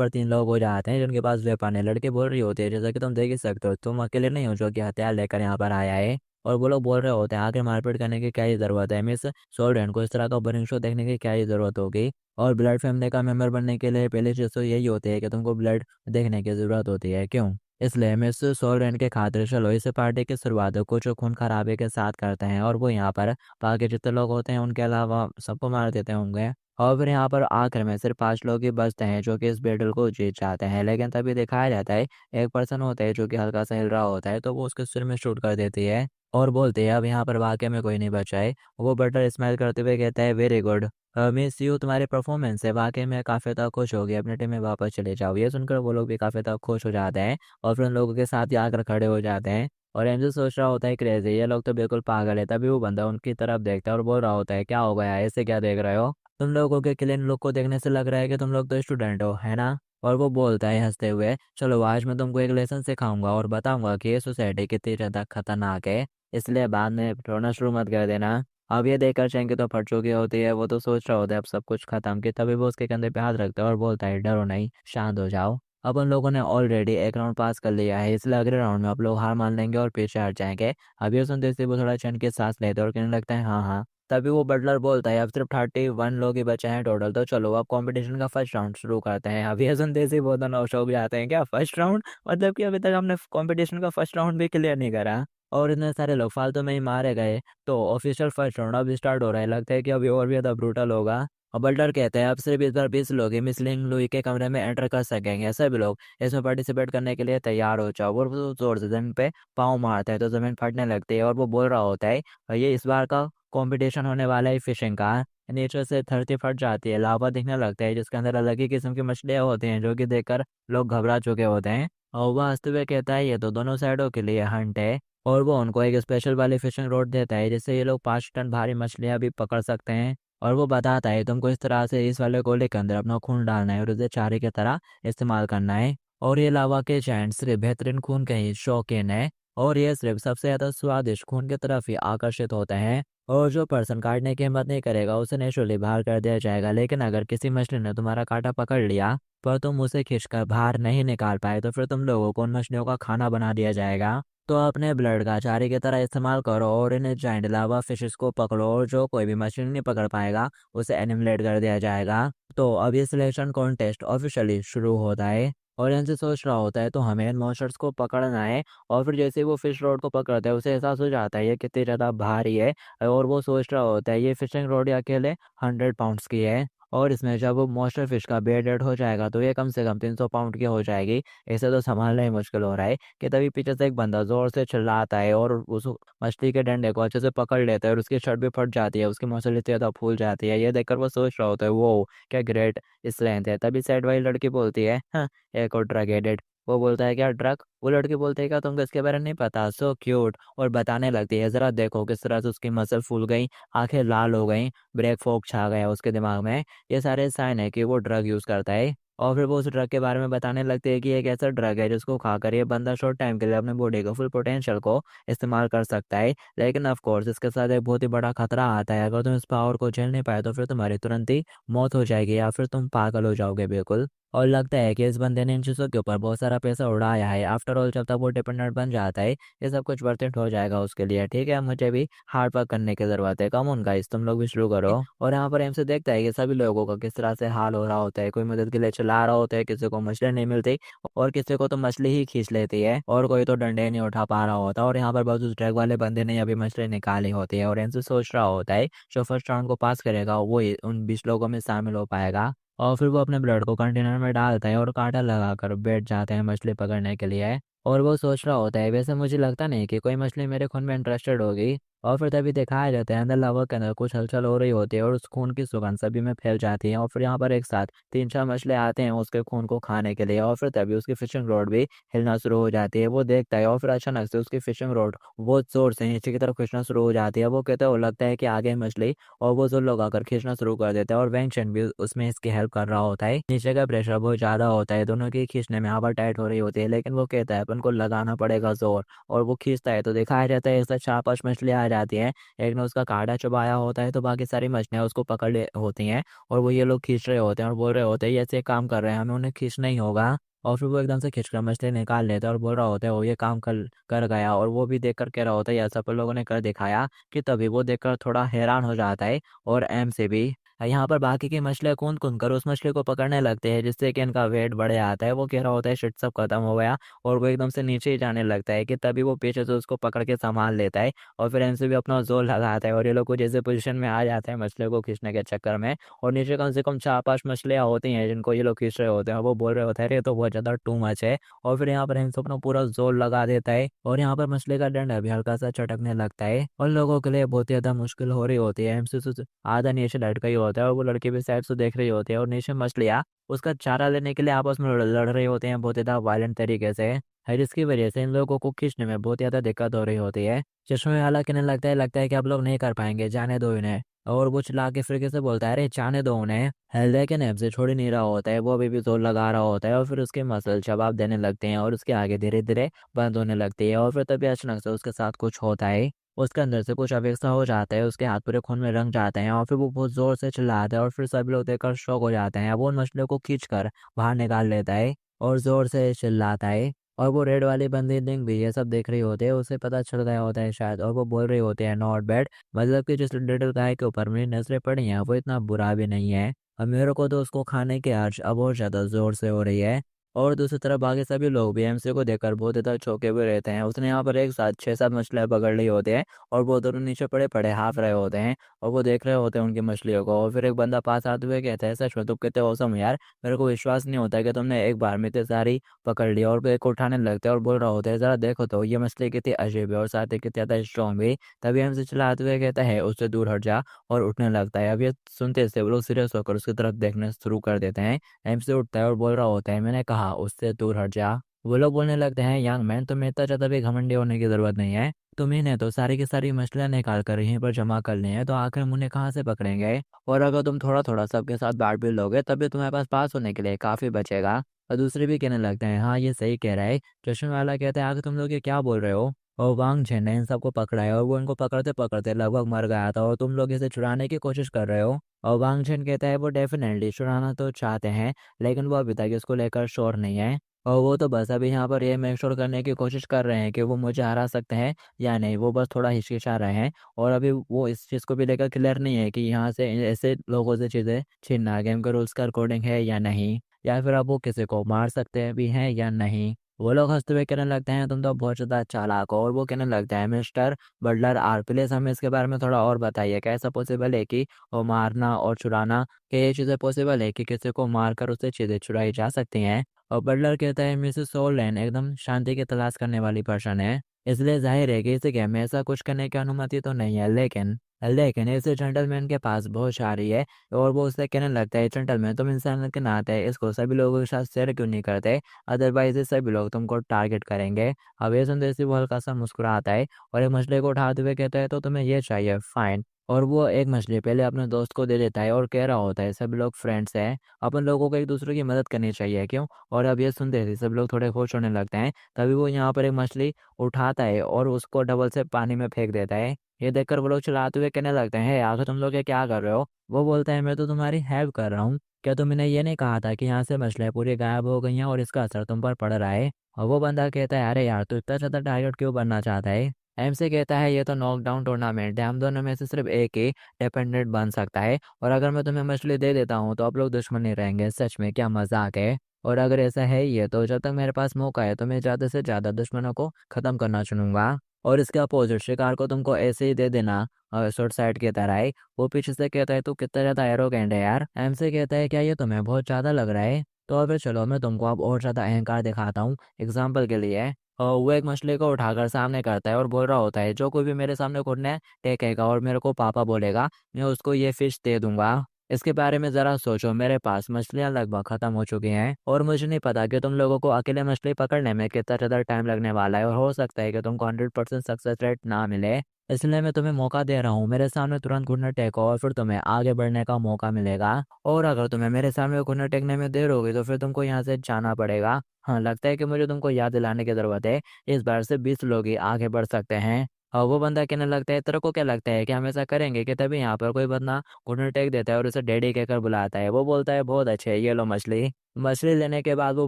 3 लोग हो जाते हैं जिनके पास वेपन है। लड़के बोल रही होती है जैसा कि तुम देख ही सकते हो तुम अकेले नहीं हो जो कि हथियार लेकर यहाँ पर आया है। और वो लोग बोल रहे होते हैं आगे मारपीट करने की क्या ही जरूरत है मिस सोल्डेन को, इस तरह का बर्निंग शो देखने की क्या ही जरूरत होगी? और ब्लड फैमिली का मेंबर बनने के लिए पहली चीज तो यही होती है कि तुमको ब्लड देखने की जरूरत होती है, क्यों? इसलिए मिस सोल्डेन के खातिर चलो इस पार्टी की शुरुआत कुछ खून खराबे के साथ करते हैं और वो यहाँ पर बाकी जितने लोग होते हैं उनके अलावा सबको मार देते होंगे। और फिर यहाँ पर आखिर में सिर्फ 5 लोग ही बचते हैं जो कि इस बैटल को जीत जाते हैं। लेकिन तभी दिखाया जाता है एक पर्सन होता है जो कि हल्का सा हिल रहा होता है, तो वो उसके सिर में शूट कर देती है और बोलती है अब यहाँ पर वाकई में कोई नहीं बचा है। वो बटर स्माइल करते हुए कहता है वेरी गुड मिस यू, तुम्हारे परफॉर्मेंस से वाकई में काफ़ी तक खुश हो गई, अपने टीम में वापस चले जाओ। ये सुनकर वो लोग भी काफ़ी तक खुश हो जाते हैं और फिर उन लोगों के साथ ही आकर खड़े हो जाते हैं। और एमजे सोच रहा होता है क्रेजी, ये लोग तो बिल्कुल पागल है। तभी वो बंदा उनकी तरफ देखता है और बोल रहा होता है क्या हो गया, ऐसे क्या देख रहे हो? तुम लोगों के क्लीन लुक को देखने से लग रहा है कि तुम लोग तो स्टूडेंट हो, है ना? और वो बोलता है हंसते हुए, चलो आज मैं तुमको एक लेसन सिखाऊंगा और बताऊंगा कि ये सोसाइटी कितनी ज़्यादा खतरनाक है, इसलिए बाद में रोना शुरू मत कर देना। अब ये देखकर चैंकी तो फट चुकी होती है, वो तो सोच रहा होता है अब सब कुछ खत्म। कि तभी वो उसके कंधे पे हाथ रखता है और बोलता है डरो नहीं, शांत हो जाओ। अब उन लोगों ने ऑलरेडी एक राउंड पास कर लिया है, इसलिए अगले राउंड में आप लोग हार मान लेंगे और पीछे हट जाएंगे। अब ये सुनते से वो थोड़ा चैन के सांस लेते हैं और कहने लगता है हाँ हाँ। तभी वो बटलर बोलता है अब सिर्फ 31 लोग ही बचे हैं टोटल, तो चलो अब कंपटीशन का फर्स्ट राउंड शुरू करते हैं। अब ये सुनते से वो दोनों शौक जाते हैं, क्या फर्स्ट राउंड? मतलब कि अभी तक हमने कंपटीशन का फर्स्ट राउंड भी क्लियर नहीं करा और इतने सारे लोग फालतू में ही मारे गए। तो ऑफिशियल फर्स्ट राउंड अब स्टार्ट हो रहा है, लगता है कि अभी और भी ज़्यादा ब्रूटल होगा। और बल्डर कहते हैं अब सिर्फ इस बार 20 लोग ही मिसलिंग लुई के कमरे में एंटर कर सकेंगे, सभी लोग इसमें पार्टिसिपेट करने के लिए तैयार हो जाओ। और वो जोर से जमीन पे पाँव मारता है तो जमीन फटने लगती है और वो बोल रहा होता है ये इस बार का कंपटीशन होने वाला है फिशिंग का। नीचे से धरती फट जाती है, लावा दिखने लगता है जिसके अंदर अलग ही किस्म की मछलियाँ होती हैं जो कि देखकर लोग घबरा चुके होते हैं। और वह हंसते हुए कहता है ये तो दोनों साइडों के लिए हंट है। और वो उनको एक स्पेशल वाली फिशिंग रोड देता है जिससे ये लोग 5 टन भारी मछलियाँ भी पकड़ सकते हैं। और वो बताता है तुमको इस तरह से इस वाले गोले के अंदर अपना खून डालना है और उसे चारे की तरह इस्तेमाल करना है। और ये लावा के जायंट सिर्फ बेहतरीन खून के ही शौकीन है और ये सिर्फ सबसे ज़्यादा स्वादिष्ट खून की तरफ ही आकर्षित होते हैं। और जो पर्सन काटने की हिम्मत नहीं करेगा उसे नेचुरली बाहर कर दिया जाएगा। लेकिन अगर किसी मछली ने तुम्हारा कांटा पकड़ लिया पर तुम उसे खींचकर बाहर नहीं निकाल पाए तो फिर तुम लोगों को उन मछलियों का खाना बना दिया जाएगा। तो अपने ब्लड का चारे की तरह इस्तेमाल करो और इन्हें जाइंट लावा फिशेस को पकड़ो और जो कोई भी मछली नहीं पकड़ पाएगा उसे एनिमलेट कर दिया जाएगा। तो अब ये सिलेक्शन कॉन्टेस्ट ऑफिशियली शुरू होता है। और इनसे सोच रहा होता है तो हमें इन मॉन्स्टर्स को पकड़ना है। और फिर जैसे ही वो फिश रोड को पकड़ता है उसे एहसास हो जाता है ये कितनी ज़्यादा भारी है। और वो सोच रहा होता है ये फिशिंग रोड अकेले 100 पाउंड्स की है और इसमें जब वो मॉन्स्टर फिश का वेट ऐड हो जाएगा तो ये कम से कम 300 पाउंड की हो जाएगी। इसे तो संभालना ही मुश्किल हो रहा है कि तभी पीछे से एक बंदा जोर से चिल्लाता है और उस मछली के डंडे को अच्छे से पकड़ लेता है और उसकी शर्ट भी फट जाती है, उसकी मसल इतनी ज़्यादा फूल जाती है। ये देखकर वो सोच रहा होता है वो क्या ग्रेट स्ट्रेंथ है। तभी साइड वाली लड़की बोलती है हाँ एक और ड्रग एडिक्ट। वो बोलता है क्या ड्रग? वो लड़की बोलती है क्या तुमको इसके बारे में नहीं पता? So cute. और बताने लगती है जरा देखो किस तरह से उसकी मसल फूल गई, आंखें लाल हो गई, ब्रेक फोक छा गया उसके दिमाग में। ये सारे साइन है कि वो ड्रग यूज करता है। और फिर वो उस ड्रग के बारे में बताने लगती है कि एक ऐसा ड्रग है जिसको खाकर ये बंदा शॉर्ट टाइम के लिए अपने बॉडी का फुल पोटेंशियल को इस्तेमाल कर सकता है। लेकिन ऑफ कोर्स इसके साथ एक बहुत ही बड़ा खतरा आता है, अगर तुम इस पावर को झेल नहीं पाए तो फिर तुम्हारी तुरंत ही मौत हो जाएगी या फिर तुम पागल हो जाओगे बिल्कुल। और लगता है कि इस बंदे ने इन चीज़ों के ऊपर बहुत सारा पैसा उड़ाया है। आफ्टर ऑल जब तक वो डिपेंडेंट बन जाता है ये सब कुछ वर्थ इट हो जाएगा उसके लिए। ठीक है मुझे भी हार्ड वर्क करने की ज़रूरत है, कम ऑन गाइस तुम लोग भी शुरू करो। और यहाँ पर हमसे देखता है कि सभी लोगों का किस तरह से हाल हो रहा होता है। कोई मदद के लिए चिल्ला रहा होता है, किसी को मछली नहीं मिलती और किसी को तो मछली ही खींच लेती है और कोई तो डंडे नहीं उठा पा रहा होता। और यहाँ पर बस उस ट्रक वाले बंदे ने अभी मछली निकाली होती है और इनसे सोच रहा होता है जो फर्स्ट राउंड को पास करेगा वो उन 20 लोगों में शामिल हो पाएगा। और फिर वो अपने ब्लड को कंटेनर में डालता है और कांटा लगाकर बैठ जाते हैं मछली पकड़ने के लिए। और वो सोच रहा होता है वैसे मुझे लगता नहीं कि कोई मछली मेरे खून में इंटरेस्टेड होगी। और फिर तभी दिखाया जाता है अंदर लावा के अंदर कुछ हलचल हो रही होती है और उस खून की सुगंध सभी में फैल जाती है। और फिर यहाँ पर एक साथ 3-4 मछली आते हैं उसके खून को खाने के लिए और फिर तभी उसकी फिशिंग रॉड भी हिलना शुरू हो जाती है। वो देखता है और फिर अचानक से उसकी फिशिंग रॉड बहुत जोर से नीचे की तरफ खींचना शुरू हो जाती है। वो कहते हैं वो लगता है कि आगे है मछली और वो जोर लगाकर खींचना शुरू कर देता है और वेंगशन भी उसमें इसकी हेल्प कर रहा होता है। नीचे का प्रेशर बहुत ज्यादा होता है, दोनों की खींचने में हवा टाइट हो रही होती है लेकिन वो कहता है अपन को लगाना पड़ेगा जोर। और वो खींचता है तो दिखाया जाता है इससे 4-5 मछलियां आ जाती हैं। एक ने उसका कांटा चबाया होता है तो बाकी सारी मछलियां उसको पकड़ होती हैं और वो ये लोग खींच रहे होते हैं और बोल रहे होते हैं ये ऐसे काम कर रहे हैं हमें उन्हें खींचना ही होगा। और फिर वो एकदम से खींचकर मछली निकाल लेता है और बोल रहा होता है वो ये काम कर कर गया। और वो भी देखकर कह रहा होता है ये सब लोगों ने कर दिखाया। कि तभी वो देखकर थोड़ा हैरान हो जाता है और एम से भी यहाँ पर बाकी की मछलियाँ कूद कूद कर उस मछली को पकड़ने लगते हैं जिससे कि इनका वेट बढ़ जाता है। वो कह रहा होता है शिट सब खत्म हो गया और वो एकदम से नीचे ही जाने लगता है। कि तभी वो पीछे से उसको पकड़ के संभाल लेता है और फिर इनसे भी अपना जोर लगाता है और ये लोग कुछ ऐसे पोजीशन में आ जाते हैं मछलियों को खींचने के चक्कर में। और नीचे कम से कम 4-5 मछलियाँ होती हैं जिनको ये लोग खींच रहे होते हैं और वो बोल रहे होते हैं अरे तो बहुत ज़्यादा टू मच है। और फिर यहाँ पर इनसे अपना पूरा जोर लगा देता है और यहाँ पर मछली का डंडा भी हल्का सा चटकने लगता है और लोगों के लिए बहुत ही ज़्यादा मुश्किल हो रही होती है। एमसी आधा नीचे लटका ही होता है और वो लड़की भी साइड से देख रही होती है और नीचे मछलियाँ उसका चारा लेने के लिए आपस में लड़ रहे होते हैं बहुत ज़्यादा वायलेंट तरीके से है, जिसकी वजह से इन लोगों को खींचने में बहुत ज़्यादा दिक्कत हो रही होती है। चश्मे में हालांकि इन्हें लगता है कि आप लोग नहीं कर पाएंगे, जाने दो इन्हें। और वो चिल्ला के फिर से बोलता है अरे जाने दो उन्हें। हल्दे के नैब से छोड़ ही नहीं रहा होता है, वो अभी भी जोर लगा रहा होता है और फिर उसके मसल जवाब देने लगते हैं और उसके आगे धीरे धीरे बंद होने लगती है। और फिर तभी अचानक से उसके साथ कुछ होता है, उसके अंदर से कुछ अवेक्षा हो जाता है, उसके हाथ पूरे खून में रंग जाते हैं और फिर वो बहुत जोर से चिल्लाता है और फिर सभी लोग देखकर शौक हो जाते हैं। वो उन मछलियों को खींच कर बाहर निकाल लेता है और जोर से चिल्लाता है। और वो रेड वाली बंदी डिंग भी ये सब देख रही होती है, उसे पता चल गया होता है शायद और वो बोल रही होती है नॉट बैड। मतलब कि जिस लिटिल गाय के ऊपर मेरी नजरें पड़ी हैं वो इतना बुरा भी नहीं है और मेरे को तो उसको खाने की अर्ज अब और ज़्यादा जोर से हो रही है। और दूसरी तरफ बाकी सभी लोग भी एमसी को देखकर बहुत ज़्यादा चौंके हुए रहते हैं। उसने यहाँ पर एक साथ 6-7 मछलियाँ पकड़ ली होती हैं और वो दोनों नीचे पड़े-पड़े हाँफ रहे होते हैं और वो देख रहे होते हैं उनकी मछलियों को। और फिर एक बंदा पास आते हुए कहता है, "सच में तुम कितने ऑसम हो यार, मेरे को विश्वास नहीं होता कि तुमने एक बार में इतनी सारी पकड़ ली।" और फिर एक को उठाने लगते हैं और बोल रहा होता है, "ज़रा देखो तो ये मछली कितनी अजीब है और साथ ही कितनी ज़्यादा स्ट्रॉन्ग भी।" तभी एमसी चिल्लाते हुए कहता है, "उससे दूर हट जा" और उठने लगता है। अब ये सुनते से वो लोग सीरियस होकर उसकी तरफ देखना शुरू कर देते हैं। एमसी उठता है और बोल रहा होता है, "मैंने कहा उससे दूर हट जा।" वो लोग बोलने लगते हैं, "यंग मैन, तुम्हें इतना ज़्यादा भी घमंडी होने की ज़रूरत नहीं है। तुम्हें ने तो सारी की सारी मछलियाँ निकाल कर यहीं पर जमा कर ली हैं, तो आखिर हम उन्हें कहाँ से पकड़ेंगे? और अगर तुम थोड़ा-थोड़ा सबके साथ बाँट भी लोगे, तब भी तुम्हारे पास पास होने के लिए काफ़ी बचेगा।" और दूसरे भी कहने लगते हैं, "हाँ, ये सही कह रहा है।" चश्मे वाला कहता है, "आखिर तुम लोग ये क्या बोल रहे हो?" और वांग झेन ने इन सबको पकड़ा है और वो इनको पकड़ते-पकड़ते लगभग मर गया था और तुम लोग इसे छुड़ाने की कोशिश कर रहे हो। और वांग झेन कहता है, "वो डेफ़िनेटली छुड़ाना तो चाहते हैं, लेकिन वो अभी तक इसको लेकर श्योर नहीं है। और वो तो बस अभी यहाँ पर ये मेक श्योर करने की कोशिश कर रहे हैं कि वो मुझे हरा सकते हैं या नहीं, वो बस थोड़ा हिचकिचा रहे हैं और अभी वो इस चीज़ को भी लेकर क्लियर नहीं है कि यहाँ से ऐसे लोगों से चीज़ें छीनना गेम के रूल्स के अकॉर्डिंग है या नहीं, या फिर अब वो किसी को मार सकते हैं भी हैं या नहीं।" वो लोग हँसते हुए कहने लगते हैं, "तुम तो बहुत ज़्यादा चालाक हो।" और वो कहने लगता है, "मिस्टर बटलर आर, प्लीज़ हमें इसके बारे में थोड़ा और बताइए। क्या ऐसा पॉसिबल है कि वो मारना और चुराना, क्या ये चीज़ें पॉसिबल है कि किसी को मारकर उससे चीज़ें चुराई जा सकती हैं?" और बटलर कहता है, "मिसेस सोलैंड एकदम शांति की तलाश करने वाली पर्सन है, इसलिए ज़ाहिर है कि इस गेम में ऐसा कुछ करने की अनुमति तो नहीं है, लेकिन लेकिन इस जेंटलमैन के पास बहुत सारी है।" और वो उससे कहने लगता है, "जेंटलमैन, तुम इंसान के नाते इसको सभी लोगों के साथ शेयर क्यों नहीं करते? अदरवाइज़ ये सभी लोग तुमको टारगेट करेंगे।" अब ये सुनते ही वो हल्का-सा मुस्कुराता है और एक मछली को उठाते हुए कहता है, "तो तुम्हें ये चाहिए, फाइन।" और वो एक मछली पहले अपने दोस्त को दे देता है और कह रहा होता है, "सभी लोग फ्रेंड्स हैं, अपन लोगों को एक-दूसरे की मदद करनी चाहिए, क्यों?" और अब ये सुनते ही सब लोग थोड़े खुश होने लगते हैं। तभी वो यहाँ पर एक मछली उठाता है और उसको डबल से पानी में फेंक देता है। ये देखकर वो लोग चिल्लाते हुए कहने लगते हैं, "हे आखिर तुम लोग ये क्या कर रहे हो?" वो बोलता है, "मैं तो तुम्हारी हेल्प कर रहा हूँ। क्या तुमने ये नहीं कहा था कि यहाँ से मछलियाँ पूरी गायब हो गई हैं और इसका असर तुम पर पड़ रहा है?" और वो बंदा कहता है, "अरे यार, तू इतना ज़्यादा टारगेट क्यों बनना चाहता है?" एमसी कहता है, "ये तो नॉकडाउन टूर्नामेंट है, हम दोनों में से सिर्फ एक ही डिपेंडेंट बन सकता है और अगर मैं तुम्हें मछली दे देता हूँ तो आप लोग दुश्मन नहीं रहेंगे। सच में क्या मजाक है? और अगर ऐसा है ही है तो जब तक मेरे पास मौका है तो मैं ज़्यादा से ज़्यादा दुश्मनों को ख़त्म करना चुनूंगा और इसके अपोजिट शिकार को तुमको ऐसे ही दे देना शॉर्ट साइड की तरह है।" वो पीछे से कहता है, "तू कितना ज़्यादा एरोगेंट है यार।" एमसी कहता है, "क्या ये तुम्हें बहुत ज़्यादा लग रहा है? तो फिर चलो मैं तुमको अब और ज़्यादा अहंकार दिखाता हूँ। एग्जाम्पल के लिए वो एक मछली को उठाकर सामने करता है और बोल रहा होता है, "जो कोई भी मेरे सामने घुटने टेकेगा और मेरे को पापा बोलेगा, मैं उसको ये फिश दे दूंगा। इसके बारे में ज़रा सोचो, मेरे पास मछलियाँ लगभग ख़त्म हो चुकी हैं और मुझे नहीं पता कि तुम लोगों को अकेले मछली पकड़ने में कितना ज़्यादा टाइम लगने वाला है और हो सकता है कि तुमको 100% सक्सेस रेट ना मिले। इसलिए मैं तुम्हें मौका दे रहा हूँ, मेरे सामने तुरंत घुटने टेको और फिर तुम्हें आगे बढ़ने का मौका मिलेगा। और अगर तुम्हें मेरे सामने घुटने टेकने में देर होगी तो फिर तुमको यहाँ से जाना पड़ेगा। हाँ, लगता है कि मुझे तुमको याद दिलाने की ज़रूरत है, इस बार से 20 लोग ही आगे बढ़ सकते हैं।" और वो बंदा कहने लगता है, "तेरे को क्या लगता है कि हम ऐसा करेंगे?" कि तभी यहाँ पर कोई बंदा घुटने टेक देता है और उसे डैडी कहकर बुलाता है। वो बोलता है, "बहुत अच्छे, ये लो मछली।" मछली लेने के बाद वो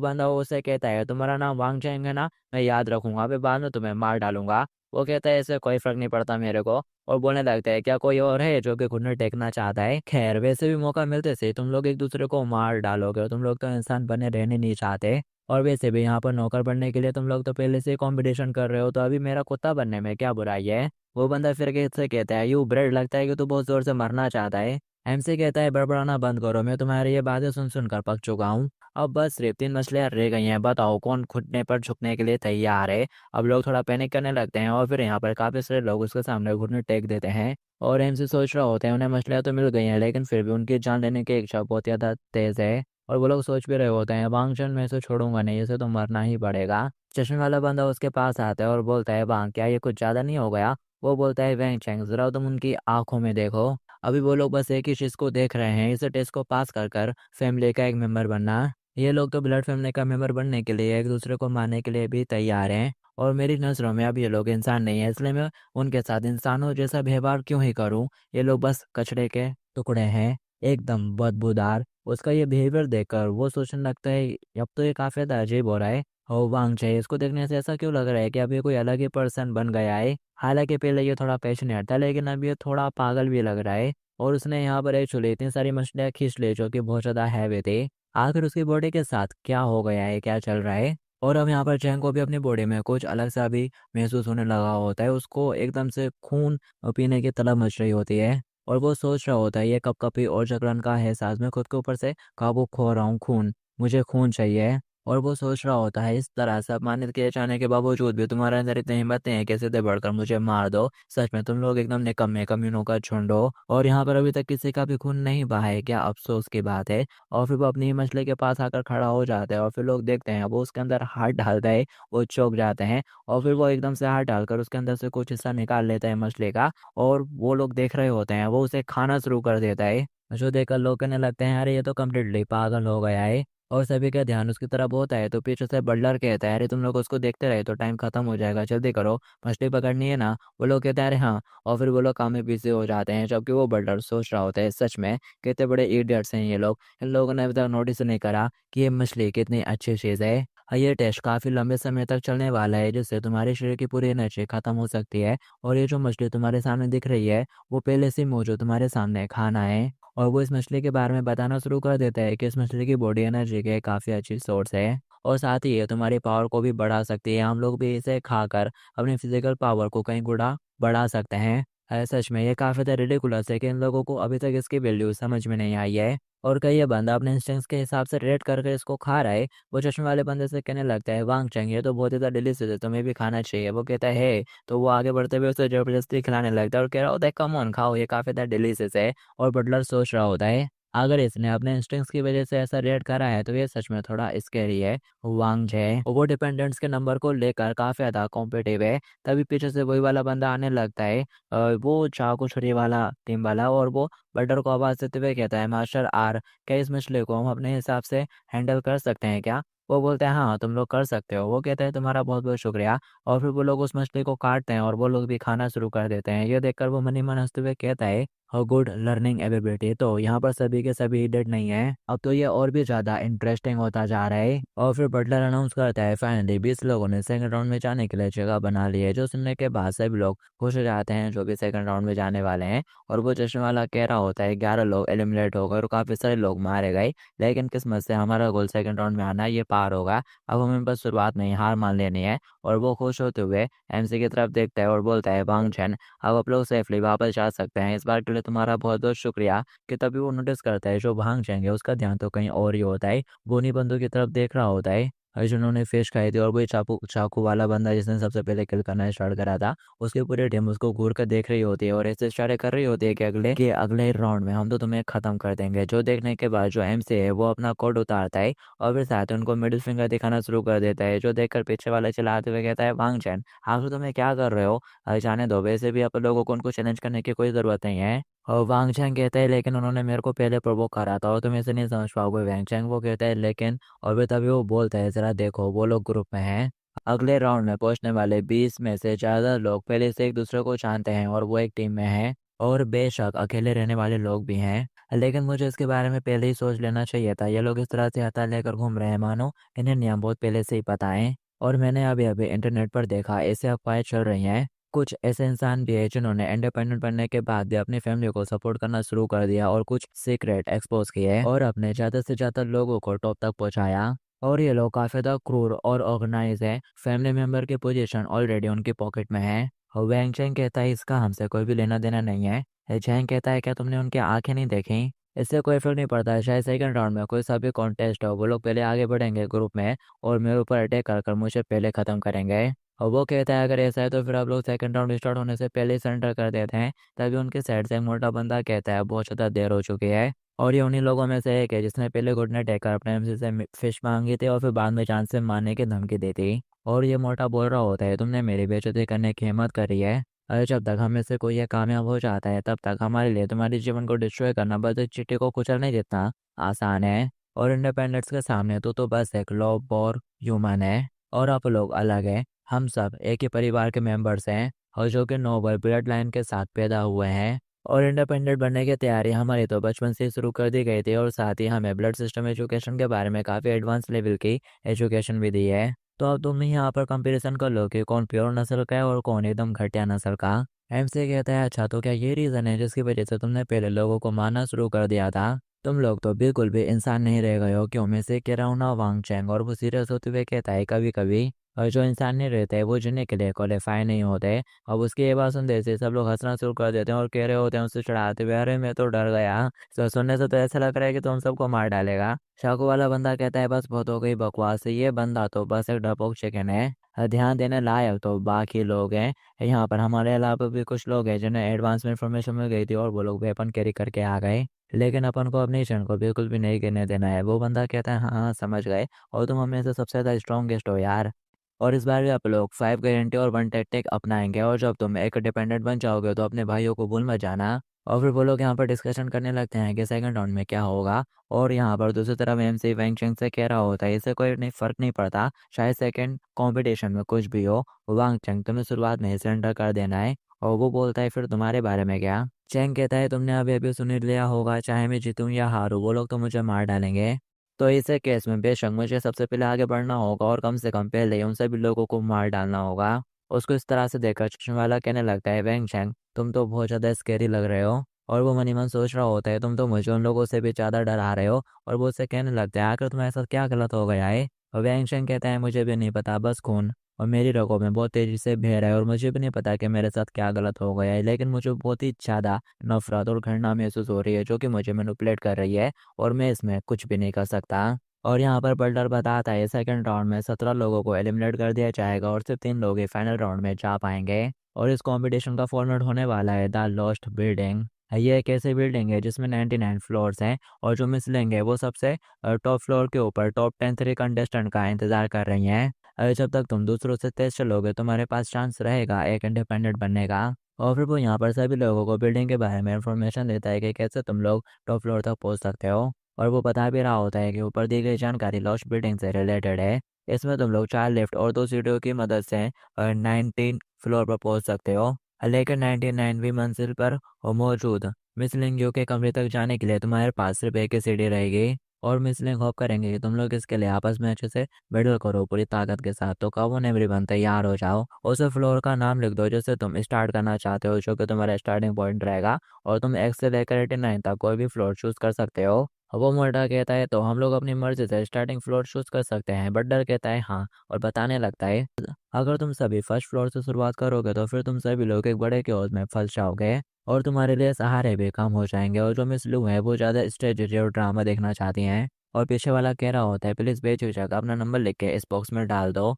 बंदा उसे कहता है, "तुम्हारा नाम वांग चैंग है ना? मैं याद रखूंगा, फिर बाद में तुम्हें मार डालूंगा।" वो कहता है, "इससे कोई फर्क नहीं पड़ता मेरे को।" और बोलने लगता है, "क्या कोई और है जो कि घुटने टेकना चाहता है? खैर, वैसे भी मौका मिलते से तुम लोग एक दूसरे को मार डालोगे और तुम लोग तो इंसान बने रहने नहीं चाहते। और वैसे भी यहाँ पर नौकर बनने के लिए तुम लोग तो पहले से ही कंपटीशन कर रहे हो, तो अभी मेरा कुत्ता बनने में क्या बुराई है?" वो बंदा फिर कैसे कहता है, "यू ब्रेड, लगता है कि तू बहुत जोर से मरना चाहता है।" एमसी कहता है, "बड़बड़ाना बंद करो, मैं तुम्हारी ये बातें सुन सुन कर पक चुका हूँ। अब बस सिर्फ 3 मछलियाँ रह गई हैं, बताओ कौन घुटने पर झुकने के लिए तैयार है?" अब लोग थोड़ा पैनिक करने लगते हैं और फिर यहाँ पर काफ़ी सारे लोग उसके सामने घुटने टेक देते हैं और एमसी सोच रहा होता है, उन्हें मछलियाँ तो मिल गई हैं लेकिन फिर भी उनकी जान लेने की इच्छा बहुत ज़्यादा तेज़ है। और वो लोग सोच भी रहे होते हैं, "वांगचन, मैं इसे छोड़ूंगा नहीं, इसे तो मरना ही पड़ेगा।" चश्मे वाला बंदा उसके पास आता है और बोलता है, "वांग, क्या ये कुछ ज़्यादा नहीं हो गया?" वो बोलता है, "वैंग चैंग, ज़रा तुम उनकी आँखों में देखो। अभी वो लोग बस एक ही चीज़ को देख रहे हैं, इस टेस्ट को पास कर कर फैमिली का एक मेंबर बनना। ये लोग तो ब्लड फैमिली का मेंबर बनने के लिए एक दूसरे को मारने के लिए भी तैयार हैं और मेरी नज़रों में अब ये लोग इंसान नहीं है, इसलिए मैं उनके साथ इंसानों जैसा व्यवहार क्यों ही करूँ? ये लोग बस कचरे के टुकड़े हैं, एकदम बदबूदार।" उसका ये बिहेवियर देखकर वो सोचने लगता है, अब तो ये काफ़ी ज़्यादा अजीब हो रहा है। और वांग छे, इसको देखने से ऐसा क्यों लग रहा है कि अब ये कोई अलग ही पर्सन बन गया है। हालाँकि पहले ये थोड़ा पैशनेट था लेकिन अब ये थोड़ा पागल भी लग रहा है। और उसने यहाँ पर एक्चुअली इतनी सारी मछलियाँ खींच ली जो कि बहुत ज़्यादा हैवी थी। आखिर उसकी बॉडी के साथ क्या हो गया है, क्या चल रहा है। और अब यहाँ पर चैंग को भी अपनी बॉडी में कुछ अलग सा भी महसूस होने लगा होता है। उसको एकदम से खून पीने की तलब मच रही होती है और वो सोच रहा होता है ये कपकपी और जगरन का एहसास, मैं खुद के ऊपर से काबू खो रहा हूँ, खून, मुझे खून चाहिए। और वो सोच रहा होता है इस तरह से अपमानित किए जाने के बावजूद भी तुम्हारे अंदर इतनी हिम्मत नहीं है कि सीधे बढ़कर मुझे मार दो। सच में तुम लोग एकदम निकम्मे कमीनों का झुंड हो और यहाँ पर अभी तक किसी का भी खून नहीं बहा है, क्या अफसोस की बात है। और फिर वो अपनी ही मछली के पास आकर खड़ा हो जाता है और फिर लोग देखते हैं वो उसके अंदर हाथ डालता है, वो चौंक जाते हैं और फिर वो एकदम से हाथ डालकर उसके अंदर से कुछ हिस्सा निकाल लेता है मछली का। और वो लोग देख रहे होते हैं, वो उसे खाना शुरू कर देता है, जो देखकर लोग कहने लगते हैं अरे ये तो कम्प्लीटली पागल हो गया है। और सभी का ध्यान उसकी तरफ होता है तो पीछे से बटलर कहता है अरे तुम लोग उसको देखते रहे तो टाइम खत्म हो जाएगा, जल्दी करो, मछली पकड़नी है ना। वो लोग कहते हैं अरे हाँ। और फिर वो लोग काम में बिजी हो जाते हैं, जबकि वो बटलर सोच रहा होता है सच में कितने बड़े इडियट्स हैं ये लोग, इन लोगों ने अभी तक नोटिस नहीं करा कि ये मछली कितनी अच्छी चीज़ है। ये टेस्ट काफ़ी लंबे समय तक चलने वाला है जिससे तुम्हारे शरीर की पूरी एनर्जी खत्म हो सकती है। और ये जो मछली तुम्हारे सामने दिख रही है वो पहले से ही मौजूद तुम्हारे सामने खाना है। और वो इस मछली के बारे में बताना शुरू कर देता है कि इस मछली की बॉडी एनर्जी के काफ़ी अच्छी सोर्स है और साथ ही ये तुम्हारी पावर को भी बढ़ा सकती है। हम लोग भी इसे खाकर अपनी फिजिकल पावर को कई गुना बढ़ा सकते हैं। सच में ये काफ़ी ज़्यादा रिडिकुलस है कि इन लोगों को अभी तक इसकी वैल्यू समझ में नहीं आई है। और कई ये बंदा अपने इंस्टिंक्ट्स के हिसाब से रेट करके इसको खा रहा है। वो चश्मे वाले बंदे से कहने लगता है वांग चैंग ये तो बहुत ही ज़्यादा डिलीशियस है, तुम्हें भी खाना चाहिए। वो कहता है तो वो आगे बढ़ते हुए उसे ज़बरदस्ती खिलाने लगता है और कह रहा होता है कम ऑन खाओ, ये काफ़ी ज़्यादा डिलीशियस है। और बटलर सोच रहा होता है अगर इसने अपने इंस्टिंक्ट्स की वजह से ऐसा रेट करा है तो ये सच में थोड़ा स्कैरी है। वांग जे वो डिपेंडेंट्स के नंबर को लेकर काफ़ी ज़्यादा कॉम्पिटिटिव है। तभी पीछे से वही वाला बंदा आने लगता है, वो चाकू छुरी वाला टीम वाला, और वो बटर को आवाज़ देते हुए कहता है मास्टर आर, क्या इस मछली को हम अपने हिसाब से हैंडल कर सकते हैं क्या। वो बोलते हैं हाँ तुम लोग कर सकते हो। वो कहते हैं तुम्हारा बहुत बहुत शुक्रिया। और फिर वो लोग उस मछली को काटते हैं और वो लोग भी खाना शुरू कर देते हैं। ये देखकर वो मनी मन हंसते हुए कहता है और गुड लर्निंग एबिलिटी। तो यहाँ पर सभी के सभी डेड नहीं है, अब तो ये और भी ज़्यादा इंटरेस्टिंग होता जा रहा है। और फिर बटलर अनाउंस करता है फाइनली 20 लोगों ने सेकंड राउंड में जाने के लिए जगह बना ली है। जो सुनने के बाद सभी लोग खुश हो जाते हैं जो भी सेकंड राउंड में जाने वाले हैं। और वो चश्मे वाला कह रहा होता है 11 लोग एलिमिनेट हो गए और काफ़ी सारे लोग मारे गए, लेकिन किस्मत से हमारा गोल सेकंड राउंड में आना ये पार होगा। अब हमें बस शुरुआत नहीं हार मान लेनी है। और वो खुश होते हुए एमसी की तरफ देखता है और बोलता है बांग चैन अब आप लोग सेफली वापस जा सकते हैं, इस बार के लिए तुम्हारा बहुत बहुत शुक्रिया। कि तभी वो नोटिस करता है जो भांग जाएंगे उसका ध्यान तो कहीं और ही होता है, वो उन्हीं बंदों की तरफ देख रहा होता है जिन्होंने फिश खाई थी। और वही चाकू चाकू वाला बंदा जिसने सबसे पहले किल करना स्टार्ट करा था, उसकी पूरी टीम उसको घूर कर देख रही होती है और ऐसे इशारे कर रही होती है कि अगले राउंड में हम तो तुम्हें खत्म कर देंगे। जो देखने के बाद जो एमसी है वो अपना कोड उतारता है और फिर साथ ही उनको मिडिल फिंगर दिखाना शुरू कर देता है, जो देखकर पीछे वाले चिल्लाते हुए कहता है वांग चैन आखिर तुम्हें क्या कर रहे हो। जाने दो, वैसे भी आप लोगों को उनको चैलेंज करने की कोई ज़रूरत नहीं है। और वांग चैंग कहता है लेकिन उन्होंने मेरे को पहले प्रोवोक करा था और तुम इसे नहीं समझ पाओगे वैंग चैंग। वो कहता है लेकिन, और फिर तभी वो बोलता है ज़रा देखो वो लोग ग्रुप में हैं। अगले राउंड में पहुंचने वाले 20 में से ज़्यादा लोग पहले से एक दूसरे को जानते हैं और वो एक टीम में हैं। और बेशक अकेले रहने वाले लोग भी हैं, लेकिन मुझे इसके बारे में पहले ही सोच लेना चाहिए था। ये लोग इस तरह से हथियार लेकर घूम रहे हैं मानो इन्हें नियम बहुत पहले से ही पता है। और मैंने अभी अभी इंटरनेट पर देखा ऐसे अफवाहें चल रही हैं, कुछ ऐसे इंसान भी है जिन्होंने इंडिपेंडेंट बनने के बाद भी अपनी फैमिली को सपोर्ट करना शुरू कर दिया और कुछ सीक्रेट एक्सपोज किए और अपने ज़्यादा से ज़्यादा लोगों को टॉप तक पहुंचाया। और ये लोग काफ़ी ज़्यादा क्रूर और ऑर्गेनाइज है, फैमिली मेंबर की पोजीशन ऑलरेडी उनकी पॉकेट में है। और वैंग चैंग कहता है इसका हमसे कोई भी लेना देना नहीं है। चैंग कहता है क्या तुमने उनकी आंखें नहीं देखी, इससे कोई फर्क नहीं पड़ता है, शायद सेकंड राउंड में कोई सा भी कॉन्टेस्ट हो वो लोग पहले आगे बढ़ेंगे ग्रुप में और मेरे ऊपर अटैक कर कर मुझे पहले ख़त्म करेंगे। और वो कहता है अगर ऐसा है तो फिर आप लोग सेकंड राउंड स्टार्ट होने से पहले ही सरेंडर कर देते हैं। तभी उनके साइड से एक मोटा बंदा कहता है बहुत ज़्यादा देर हो चुकी है। और ये उन्हीं लोगों में से एक है जिसने पहले घुटने टेक कर अपने एमसी से फिश मांगी थी और फिर बाद में जान से मारने की धमकी दी थी। और ये मोटा बोल रहा होता है तुमने मेरी बेइज्जती करने की हिम्मत करी है। अरे जब तक हम में से कोई ये कामयाब हो जाता है तब तक हमारे लिए तुम्हारे जीवन को डिस्ट्रॉय करना बस एक चींटी को कुचलने जितना आसान है। और इंडिपेंडेंस के सामने तो बस एक लॉब और ह्यूमन है और आप लोग अलग हैं। हम सब एक ही परिवार के मेंबर्स हैं और जो कि नोबल ब्लड लाइन के साथ पैदा हुए हैं। और इंडिपेंडेंट बनने की तैयारी हमारी तो बचपन से ही शुरू कर दी गई थी और साथ ही हमें ब्लड सिस्टम एजुकेशन के बारे में काफ़ी एडवांस लेवल की एजुकेशन भी दी है। तो अब तुम यहाँ पर कंपैरिजन कर लो कि कौन प्योर नस्ल का है और कौन एकदम घटिया नस्ल का। एमसी कहता है अच्छा तो क्या ये रीज़न है जिसकी वजह से तुमने पहले लोगों को मारना शुरू कर दिया था। तुम लोग तो बिल्कुल भी इंसान नहीं रह गए हो, क्यों? मैं से कह रहा हूँ ना वांग चैंग। और वो सीरियस होते हुए कहता है कभी कभी और जो इंसान नहीं रहते वो जीने के लिए क्वालिफाई नहीं होते। अब उसकी ये बात सुनते से सब लोग हंसना शुरू कर देते हैं और कह रहे होते हैं उससे चढ़ाते हुए, अरे मैं तो डर गया। सुनने से तो ऐसा लग रहा है कि तुम सबको मार डालेगा। चाकू वाला बंदा कहता है बस बहुत हो गई बकवास, ये बंदा तो बस एक डरपोक चिकन है। ध्यान देने लायक तो बाकी लोग हैं। यहाँ पर हमारे अलावा भी कुछ लोग हैं जिन्हें एडवांस में इंफॉर्मेशन मिल गई थी और वो लोग वेपन कैरी करके आ गए। लेकिन अपन को अपनी क्षण को बिल्कुल भी नहीं गिरने देना है। वो बंदा कहता है हाँ हाँ समझ गए, और तुम हमें से सबसे ज़्यादा स्ट्रॉन्गेस्ट हो यार। और इस बार भी आप लोग 5 गारंटी और 1 टेक्टिक अपनाएंगे, और जब तुम एक डिपेंडेंट बन जाओगे तो अपने भाइयों को भूल मत जाना। और फिर वो लोग यहाँ पर डिस्कशन करने लगते हैं कि सेकंड राउंड में क्या होगा। और यहाँ पर दूसरी तरफ एमसी वैंग चेंग से कह रहा होता है इससे कोई नहीं फर्क नहीं पड़ता, शायद सेकंड कंपटीशन में कुछ भी हो, वांग चेंग तुम्हें शुरुआत में ही सरेंडर कर देना है। और वो बोलता है फिर तुम्हारे बारे में क्या? चैंग कहता है तुमने अभी अभी सुन ही लिया होगा, चाहे मैं जीतूं या हारूं वो लोग तो मुझे मार डालेंगे। तो इस केस में बेशक मुझे सबसे पहले आगे बढ़ना होगा और कम से कम पहले ही उन सभी लोगों को मार डालना होगा। उसको इस तरह से देखकर चश्मे वाला कहने लगता है वेंग चैंग तुम तो बहुत ज़्यादा स्केरी लग रहे हो। और वो मनी मन सोच रहा होता है तुम तो मुझे उन लोगों से भी ज़्यादा डरा रहे हो। और वो उससे कहने लगता है आखिर तुम्हारे साथ क्या गलत हो गया है? और वेंग चैंग कहता है मुझे भी नहीं पता, बस खून और मेरी रगों में बहुत तेजी से बह रहा है, और मुझे भी नहीं पता कि मेरे साथ क्या गलत हो गया है, लेकिन मुझे बहुत ही ज़्यादा नफरत और घृणा महसूस हो रही है जो कि मुझे मैनिपुलेट कर रही है, और मैं इसमें कुछ भी नहीं कर सकता। और यहाँ पर बल्डर बताता है सेकंड राउंड में 17 लोगों को एलिमिनेट कर दिया जाएगा और सिर्फ 3 लोग ही फाइनल राउंड में जा पाएंगे। और इस कंपटीशन का फॉर्मेट होने वाला है द लॉस्ट बिल्डिंग। ये एक ऐसी बिल्डिंग है जिसमें 99 फ्लोर्स हैं, और जो मिस लेंगे वो सबसे टॉप फ्लोर के ऊपर टॉप 10 3 कंटेस्टेंट का इंतजार कर रही हैं। जब तक तुम दूसरों से तेज चलोगे तुम्हारे पास चांस रहेगा एक इंडिपेंडेंट बनने का। और फिर वो यहाँ पर सभी लोगों को बिल्डिंग के बारे में इंफॉर्मेशन देता है कि कैसे तुम लोग टॉप फ्लोर तक पहुँच सकते हो। और वो बता भी रहा होता है कि ऊपर दी गई जानकारी लॉस्ट बिल्डिंग से रिलेटेड है। इसमें तुम लोग 4 लिफ्ट और 2 सीढ़ियों की मदद से 19 फ्लोर पर पहुंच सकते हो। लेकिन 99वीं मंजिल पर मौजूद मिसलिंग के कमरे तक जाने के लिए तुम्हारे पास सिर्फ एक ही सीढ़ी रहेगी। और मिसलिंग होप करेंगे कि तुम लोग इसके लिए आपस में अच्छे से बैटल करो पूरी ताकत के साथ। तो कहो एवरीवन तैयार हो जाओ, उस फ्लोर का नाम लिख दो जिससे तुम स्टार्ट करना चाहते हो, जो कि तुम्हारा स्टार्टिंग पॉइंट रहेगा। और तुम एक्स से लेकर 89 तक कोई भी फ्लोर चूज कर सकते हो। वो मोटा कहता है तो हम लोग अपनी मर्जी से स्टार्टिंग फ्लोर चूज कर सकते हैं। बड्डर कहता है हाँ, और बताने लगता है अगर तुम सभी फर्स्ट फ्लोर से शुरुआत करोगे तो फिर तुम सभी लोग एक बड़े क्योस में फंस जाओगे, और तुम्हारे लिए सहारे भी कम हो जाएंगे। और जो मिस लू है वो ज़्यादा स्ट्रेटजी और ड्रामा देखना चाहती हैं। और पीछे वाला कह रहा होता है प्लीज़ बेझिझक अपना नंबर लिख के इस बॉक्स में डाल दो।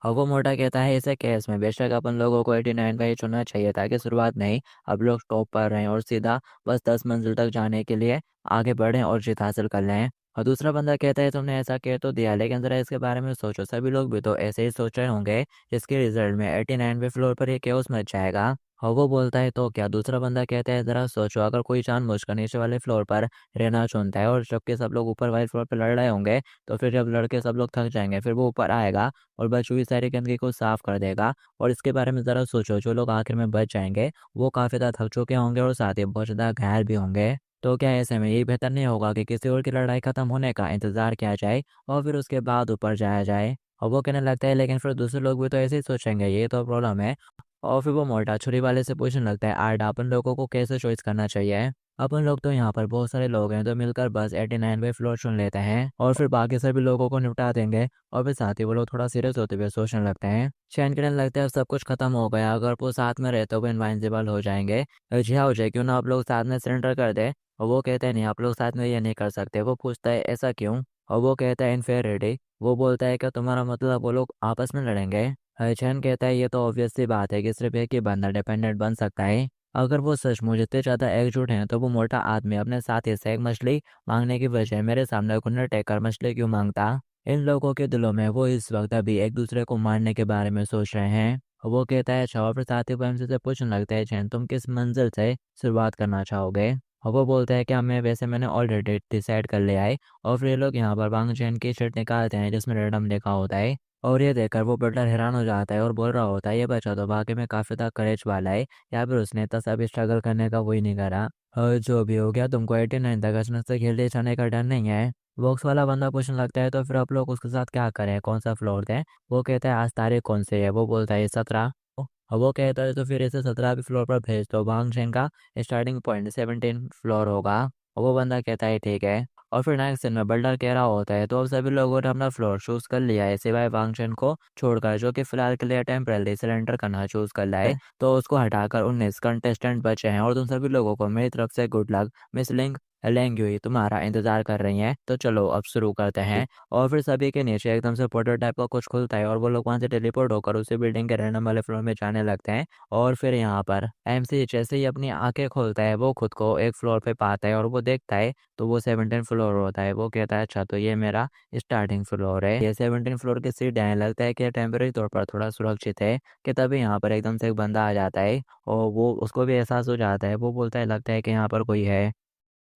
और वो मोटा कहता है इसे केस में बेशक अपन लोगों को 89 का ही चुनना चाहिए ताकि शुरुआत में ही अब लोग टॉप पर रहें और सीधा बस 10 मंजिल तक जाने के लिए आगे बढ़ें और जीत हासिल कर लें। और दूसरा बंदा कहता है तुमने ऐसा कह तो दिया, लेकिन ज़रा इसके बारे में सोचो, सभी लोग भी तो ऐसे ही सोच रहे होंगे। इसके रिजल्ट में 89वें फ्लोर पर ये केओस मच जाएगा। और वो बोलता है तो क्या? दूसरा बंदा कहता है ज़रा सोचो, अगर कोई जानबूझकर नीचे वाले फ्लोर पर रहना चुनता है और जबकि सब लोग ऊपर वाले फ्लोर पर लड़ रहे होंगे, तो फिर जब लड़के सब लोग थक जाएंगे फिर वो ऊपर आएगा और बची हुई सारी गंदगी को साफ कर देगा। और इसके बारे में ज़रा सोचो, जो लोग आखिर में बच जाएंगे वो काफ़ी ज़्यादा थक चुके होंगे और साथ ही बहुत ज़्यादा घायल भी होंगे। तो क्या ऐसे में यही बेहतर नहीं होगा कि किसी और की लड़ाई खत्म होने का इंतजार किया जाए और फिर उसके बाद ऊपर जाया जाए? और वो कहने लगता है लेकिन फिर दूसरे लोग भी तो ऐसे ही सोचेंगे, ये तो प्रॉब्लम है। और फिर वो मोटा छुरी वाले से पूछने लगता है आर्ट अपन लोगों को कैसे चॉइस करना चाहिए? अपन लोग तो यहाँ पर बहुत सारे लोग हैं तो मिलकर बस 89 फ्लोर चुन लेते हैं और फिर बाकी सभी लोगों को निपटा देंगे। और फिर साथ ही वो लोग थोड़ा सीरियस होते हुए सोचने लगते हैं। चैन कहने लगता है अब सब कुछ खत्म हो गया, अगर वो साथ में रहते हुए इनवाइंसिबल हो जाएंगे। जी हाँ, हो जाए क्यों ना आप लोग साथ में सरेंडर कर दे। और वो कहते हैं नहीं, आप लोग साथ में ये नहीं कर सकते। वो पूछता है ऐसा क्यों? और वो कहता है इनफेरिटी। वो बोलता है कि तुम्हारा मतलब वो लोग आपस में लड़ेंगे? चैन कहता है ये तो ऑब्वियस सी बात है कि सिर्फ एक ही बंदा डिपेंडेंट बन सकता है। अगर वो सचमुच इतने ज़्यादा एकजुट हैं तो वो मोटा आदमी अपने साथी से एक मछली मांगने की बजाय मेरे सामने घुटने टेक कर मछली क्यों मांगता? इन लोगों के दिलों में वो इस वक्त अभी एक दूसरे को मारने के बारे में सोच रहे हैं। वो कहता है अच्छा, और फिर साथी वो हमसे से पूछने लगता है चैन तुम किस मंजिल से शुरुआत करना चाहोगे? और वो बोलता है कि मैं वैसे मैंने ऑलरेडी डिसाइड कर लिया है। और फिर ये लोग यहाँ पर वांग चैन की शर्ट निकालते हैं जिसमें रैंडम लिखा होता है। और ये देखकर वो बटलर हैरान हो जाता है और बोल रहा होता है ये बच्चा तो वाकई में काफ़ी ज़्यादा करेज वाला है, या फिर उसने इतना सा भी स्ट्रगल करने का वही नहीं करा। और जो भी हो गया तुमको 89 तक अचानक से खेलते जाने का डर नहीं है? बॉक्स वाला बंदा पूछने लगता है तो फिर आप लोग उसके साथ क्या करें, कौन सा फ्लोर दें? वो कहता है आज तारीख कौन सी है? वो बोलता है 17। और वो कहता है तो फिर इसे 17वीं फ्लोर पर भेज दो, वांग चेन का स्टार्टिंग पॉइंट 17 फ्लोर होगा। और वो बंदा कहता है ठीक है। और फिर नेक्स्ट दिन में बिल्डर कह रहा होता है तो अब सभी लोगों ने अपना फ्लोर चूज कर लिया है सिवाय वांगचन को छोड़कर, जो कि फिलहाल के लिए टेम्पररी सिलेंडर करना चूज कर रहा है। तो उसको हटाकर 19 कंटेस्टेंट बचे हैं और तुम सभी लोगों को मेरी तरफ से गुड लक। मिस लिंग लेंगुई तुम्हारा इंतजार कर रही हैं, तो चलो अब शुरू करते हैं। और फिर सभी के नीचे एकदम से पोर्टल टाइप का कुछ खुलता है और वो लोग वहां से टेलीपोर्ट होकर उसी बिल्डिंग के रैंडम वाले फ्लोर में जाने लगते हैं। और फिर यहाँ पर एमसी जैसे ही अपनी आंखें खोलता है वो खुद को एक फ्लोर पे पाता है और वो देखता है तो वो 17 फ्लोर होता है। वो कहता है अच्छा तो ये मेरा स्टार्टिंग फ्लोर है। ये 17 फ्लोर की सीट है, लगता है कि टेम्परेरी तौर पर थोड़ा सुरक्षित है। कि तभी यहाँ पर एकदम से एक बंदा आ जाता है और वो उसको भी एहसास हो जाता है। वो बोलता है लगता है कि यहाँ पर कोई है।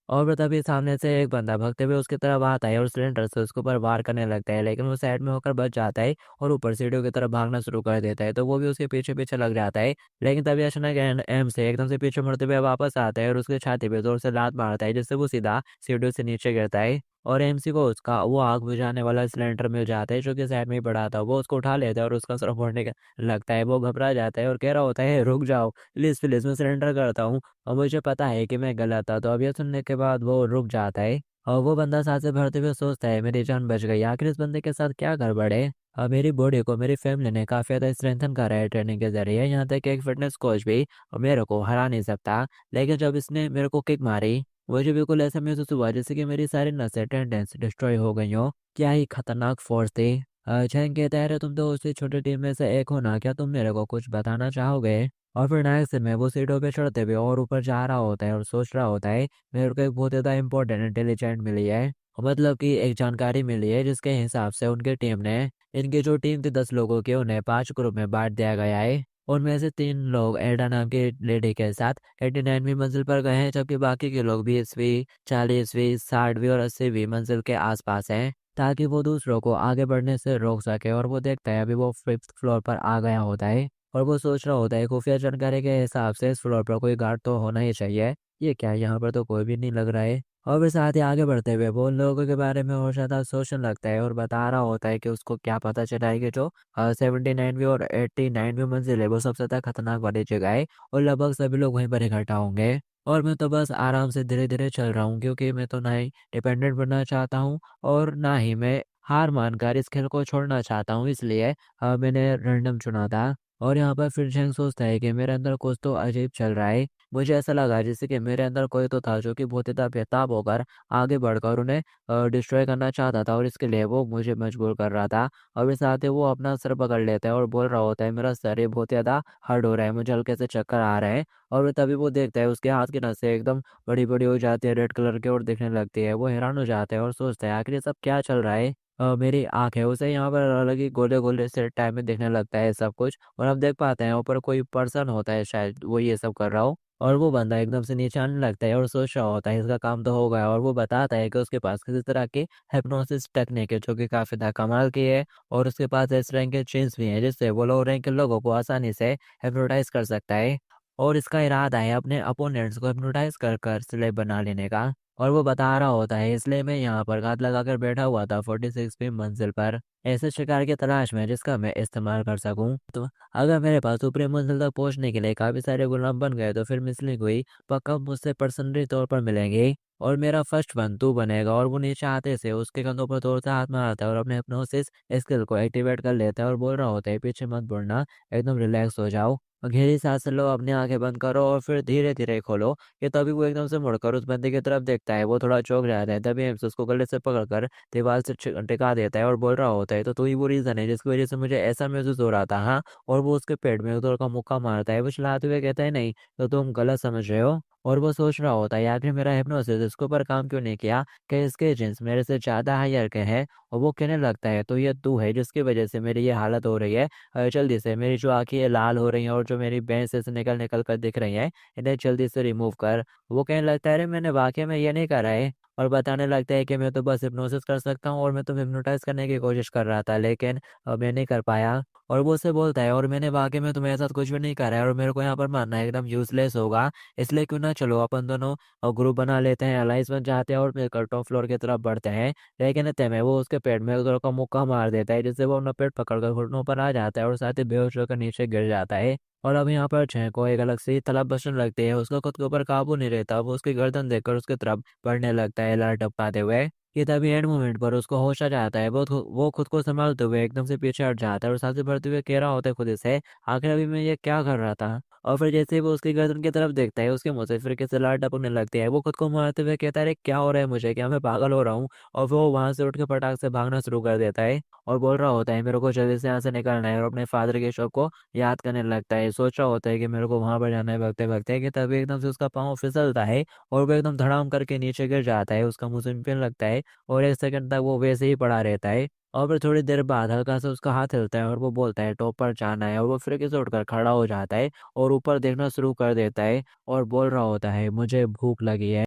और वो तभी सामने से एक बंदा भागते हुए उसकी तरफ आता है और सिलेंडर से उसके ऊपर वार करने लगता है, लेकिन वो साइड में होकर बच जाता है और ऊपर सीढ़ियों की तरफ भागना शुरू कर देता है। तो वो भी उसके पीछे पीछे लग जाता है। लेकिन तभी अचानक एम से एकदम से पीछे मुड़ते हुए वापस आता है और उसके छाती पे जोर से लात मारता है, जिससे वो सीधा सीढ़ियों से नीचे गिरता है। और एमसी को उसका वो आग बुझाने वाला सिलेंडर मिल जाता है जो कि साइड में ही पड़ा था। वो उसको उठा लेता है और उसका सर फोड़ने का लगता है। वो घबरा जाता है और कह रहा होता है रुक जाओ प्लीज प्लीज, मैं सिलेंडर करता हूँ और मुझे पता है कि मैं गलत था। तो अब ये सुनने के बाद वो रुक जाता है और वो बंदा सांसें भरते हुए सोचता है मेरी जान बच गई, आखिर इस बंदे के साथ क्या गड़बड़ है। अब मेरी बॉडी को मेरी फैमिली ने काफी ज्यादा स्ट्रेंथन करा है ट्रेनिंग के जरिए, यहाँ तक कि एक फिटनेस कोच भी मेरे को हरा नहीं सकता। लेकिन जब इसने मेरे को किक मारी मुझे बिल्कुल ऐसा महसूस हुआ जैसे कि मेरी सारी नसें टेंडेंस डिस्ट्रॉय हो गई हो। क्या ही खतरनाक फोर्स थी। जैन कहता है तुम तो उसी छोटी टीम में से एक हो ना, क्या तुम मेरे को कुछ बताना चाहोगे। और फिर नायक से मैं वो सीटों पे चढ़ते हुए और ऊपर जा रहा होता है और सोच रहा होता है मेरे को एक बहुत ज़्यादा इंपॉर्टेंट इंटेलिजेंट मिली है, मतलब कि एक जानकारी मिली है जिसके हिसाब से उनकी टीम ने इनकी जो टीम थी 10 लोगों की उन्हें 5 ग्रुप में बांट दिया गया है। उनमें से 3 लोग एडा नाम की लेडी के साथ 89वीं मंजिल पर गए हैं, जबकि बाकी के लोग 20वीं 40वीं 60वीं और 80वीं मंजिल के आसपास हैं, ताकि वो दूसरों को आगे बढ़ने से रोक सके। और वो देखता है अभी वो 5th फ्लोर पर आ गया होता है और वो सोच रहा होता है खुफिया जानकारी के हिसाब से इस फ्लोर पर कोई गार्ड तो होना ही चाहिए। ये क्या है, यहाँ पर तो कोई भी नहीं लग रहा है। और फिर साथ ही आगे बढ़ते हुए वो उन लोगों के बारे में और ज़्यादा सोचने लगता है और बता रहा होता है कि उसको क्या पता चला है कि जो 79वीं और 89वीं मंजिल है वो सबसे ज़्यादा खतरनाक वाली जगह है और लगभग सभी लोग वहीं पर इकट्ठा होंगे। और मैं तो बस आराम से धीरे धीरे चल रहा हूँ क्योंकि मैं तो ना ही डिपेंडेंट बनना चाहता हूँ और ना ही मैं हार मानकर इस खेल को छोड़ना चाहता हूँ, इसलिए मैंने रैंडम चुना था। और यहाँ पर फिर जैंग सोचता है कि मेरे अंदर कुछ तो अजीब चल रहा है। मुझे ऐसा लगा जैसे कि मेरे अंदर कोई तो था जो कि बहुत ज़्यादा बेताब होकर आगे बढ़कर उन्हें डिस्ट्रॉय करना चाहता था और इसके लिए वो मुझे मजबूर कर रहा था। और इस साथ ही वो अपना सर पकड़ लेता है और बोल रहा होता है मेरा सर ये बहुत ज़्यादा हार्ड हो रहा है, मुझे हल्के से चक्कर आ रहे हैं। और वो तभी वो देखता है उसके हाथ की नसें एकदम बड़ी बड़ी हो जाती है, रेड कलर की और दिखने लगती है। वो हैरान हो जाता है और सोचता है आखिर ये सब क्या चल रहा है। मेरी आँख है उसे यहाँ पर अलग ही गोले गोले से टाइप में दिखने लगता है सब कुछ, और हम देख पाते हैं ऊपर कोई पर्सन होता है शायद वो ये सब कर रहा हो। और वो बंदा एकदम से नीचे आने लगता है और सोच रहा होता है इसका काम तो हो गया, और वो बताता है कि उसके पास किसी तरह की हिप्नोसिस टेक्निक है जो कि काफ़ी ज़्यादा कमाल की है। और उसके पास इस रैंक के चेंज भी हैं जिससे वो लो रैंक के लोगों को आसानी से हिप्नोटाइज कर सकता है। और इसका इरादा है अपने अपोनेंट्स को हिप्नोटाइज कर कर स्लेब बना लेने का। और वो बता रहा होता है इसलिए मैं यहाँ पर घात लगाकर बैठा हुआ था 46वीं मंजिल पर, ऐसे शिकार की तलाश में जिसका मैं इस्तेमाल कर सकूं। तो अगर मेरे पास ऊपरी मंजिल तक पहुंचने के लिए काफी सारे गुलाम बन गए तो फिर मिसलिंग हुई पक्का मुझसे पर्सनली तौर पर मिलेंगे और मेरा फर्स्ट वन तू बनेगा। और वो नीचे आते से उसके कंधों पर जोर से हाथ मारता है और अपने हिप्नोसिस स्किल को एक्टिवेट कर लेता है और बोल रहा होता है पीछे मत मुड़ना, एकदम रिलैक्स हो जाओ, गहरी सांस लो, अपनी आंखें बंद करो और फिर धीरे धीरे खोलो। कि तभी वो एकदम से मुड़कर उस बंदे की तरफ देखता है, वो थोड़ा चौंक जाता है। तभी एम्स उसको गले से पकड़कर दीवार से टिका देता है और बोल रहा होता है तो तू ही वो रीजन है जिसकी वजह से मुझे ऐसा महसूस हो रहा था, हाँ। और वो उसके पेट में उधर का मुक्का मारता है। वो चिल्लाते हुए कहता है नहीं तो तुम गलत समझ रहे हो। और वो सोच रहा होता है आखिर मेरा हिप्नोसिस इसके ऊपर काम क्यों नहीं किया, कि इसके जीन्स मेरे से ज्यादा हायर के हैं। और वो कहने लगता है तो ये तू है जिसकी वजह से मेरी ये हालत हो रही है। जल्दी से मेरी जो आंखें ये लाल हो रही हैं और जो मेरी भैंस से निकल निकल कर दिख रही हैं इन्हें जल्दी से रिमूव कर। वो कहने लगता है अरे मैंने वाकई में ये नहीं करा है। और बताने लगता है कि मैं तो बस हिप्नोसिस कर सकता हूँ और मैं तो हिप्नोटाइज करने की कोशिश कर रहा था, लेकिन मैं नहीं कर पाया। और वो उससे बोलता है और मैंने वाकई में तुम्हारे साथ कुछ भी नहीं करा है और मेरे को यहाँ पर मानना एकदम यूजलेस होगा, इसलिए क्यों ना चलो अपन दोनों ग्रुप बना लेते हैं, अलाइंस बन जाते हैं और मिलकर टॉप फ्लोर की तरफ बढ़ते हैं। लेकिन इतने में वो उसके पेट में उधर का मुक्का मार देता है जिससे वो अपना पेट पकड़कर घुटनों पर आ जाता है और साथ ही बेहोश होकर नीचे गिर जाता है। और अब यहाँ पर छह को एक अलग से तलब बसने लगती है। उसका खुद के ऊपर काबू नहीं रहता। वो उसकी गर्दन देखकर उसकी तरफ बढ़ने लगता है लार टपकाते हुए। कि तभी एंड मोमेंट पर उसको होश आ जाता है। वो खुद को संभालते हुए एकदम से पीछे हट जाता है और सांसें भरते हुए कह रहा होता है खुद से, आखिर अभी मैं ये क्या कर रहा था। और फिर जैसे ही वो उसकी गर्दन की तरफ देखता है, उसके मुंह से फिर से लार टपकने लगती है। वो खुद को मारते हुए कहता है, अरे क्या हो रहा है मुझे, क्या मैं पागल हो रहा हूँ। और वो वहां से उठ के फटाक से भागना शुरू कर देता है और बोल रहा होता है, मेरे को जल्दी से यहाँ से निकलना है। और अपने फादर के शव को याद करने लगता है। सोच रहा होता है कि मेरे को वहां पर जाना है भागते भागते, कि तभी एकदम से उसका पाँव फिसलता है और वो एकदम धड़ाम करके नीचे गिर जाता है। उसका मुंह सूंघने लगता है और 1 सेकंड तक वो वैसे ही पड़ा रहता है। और फिर थोड़ी देर बाद हल्का सा उसका हाथ हिलता है और वो बोलता है टॉप पर जाना है। और वो फिर से उठकर खड़ा हो जाता है और ऊपर देखना शुरू कर देता है और बोल रहा होता है, मुझे भूख लगी है।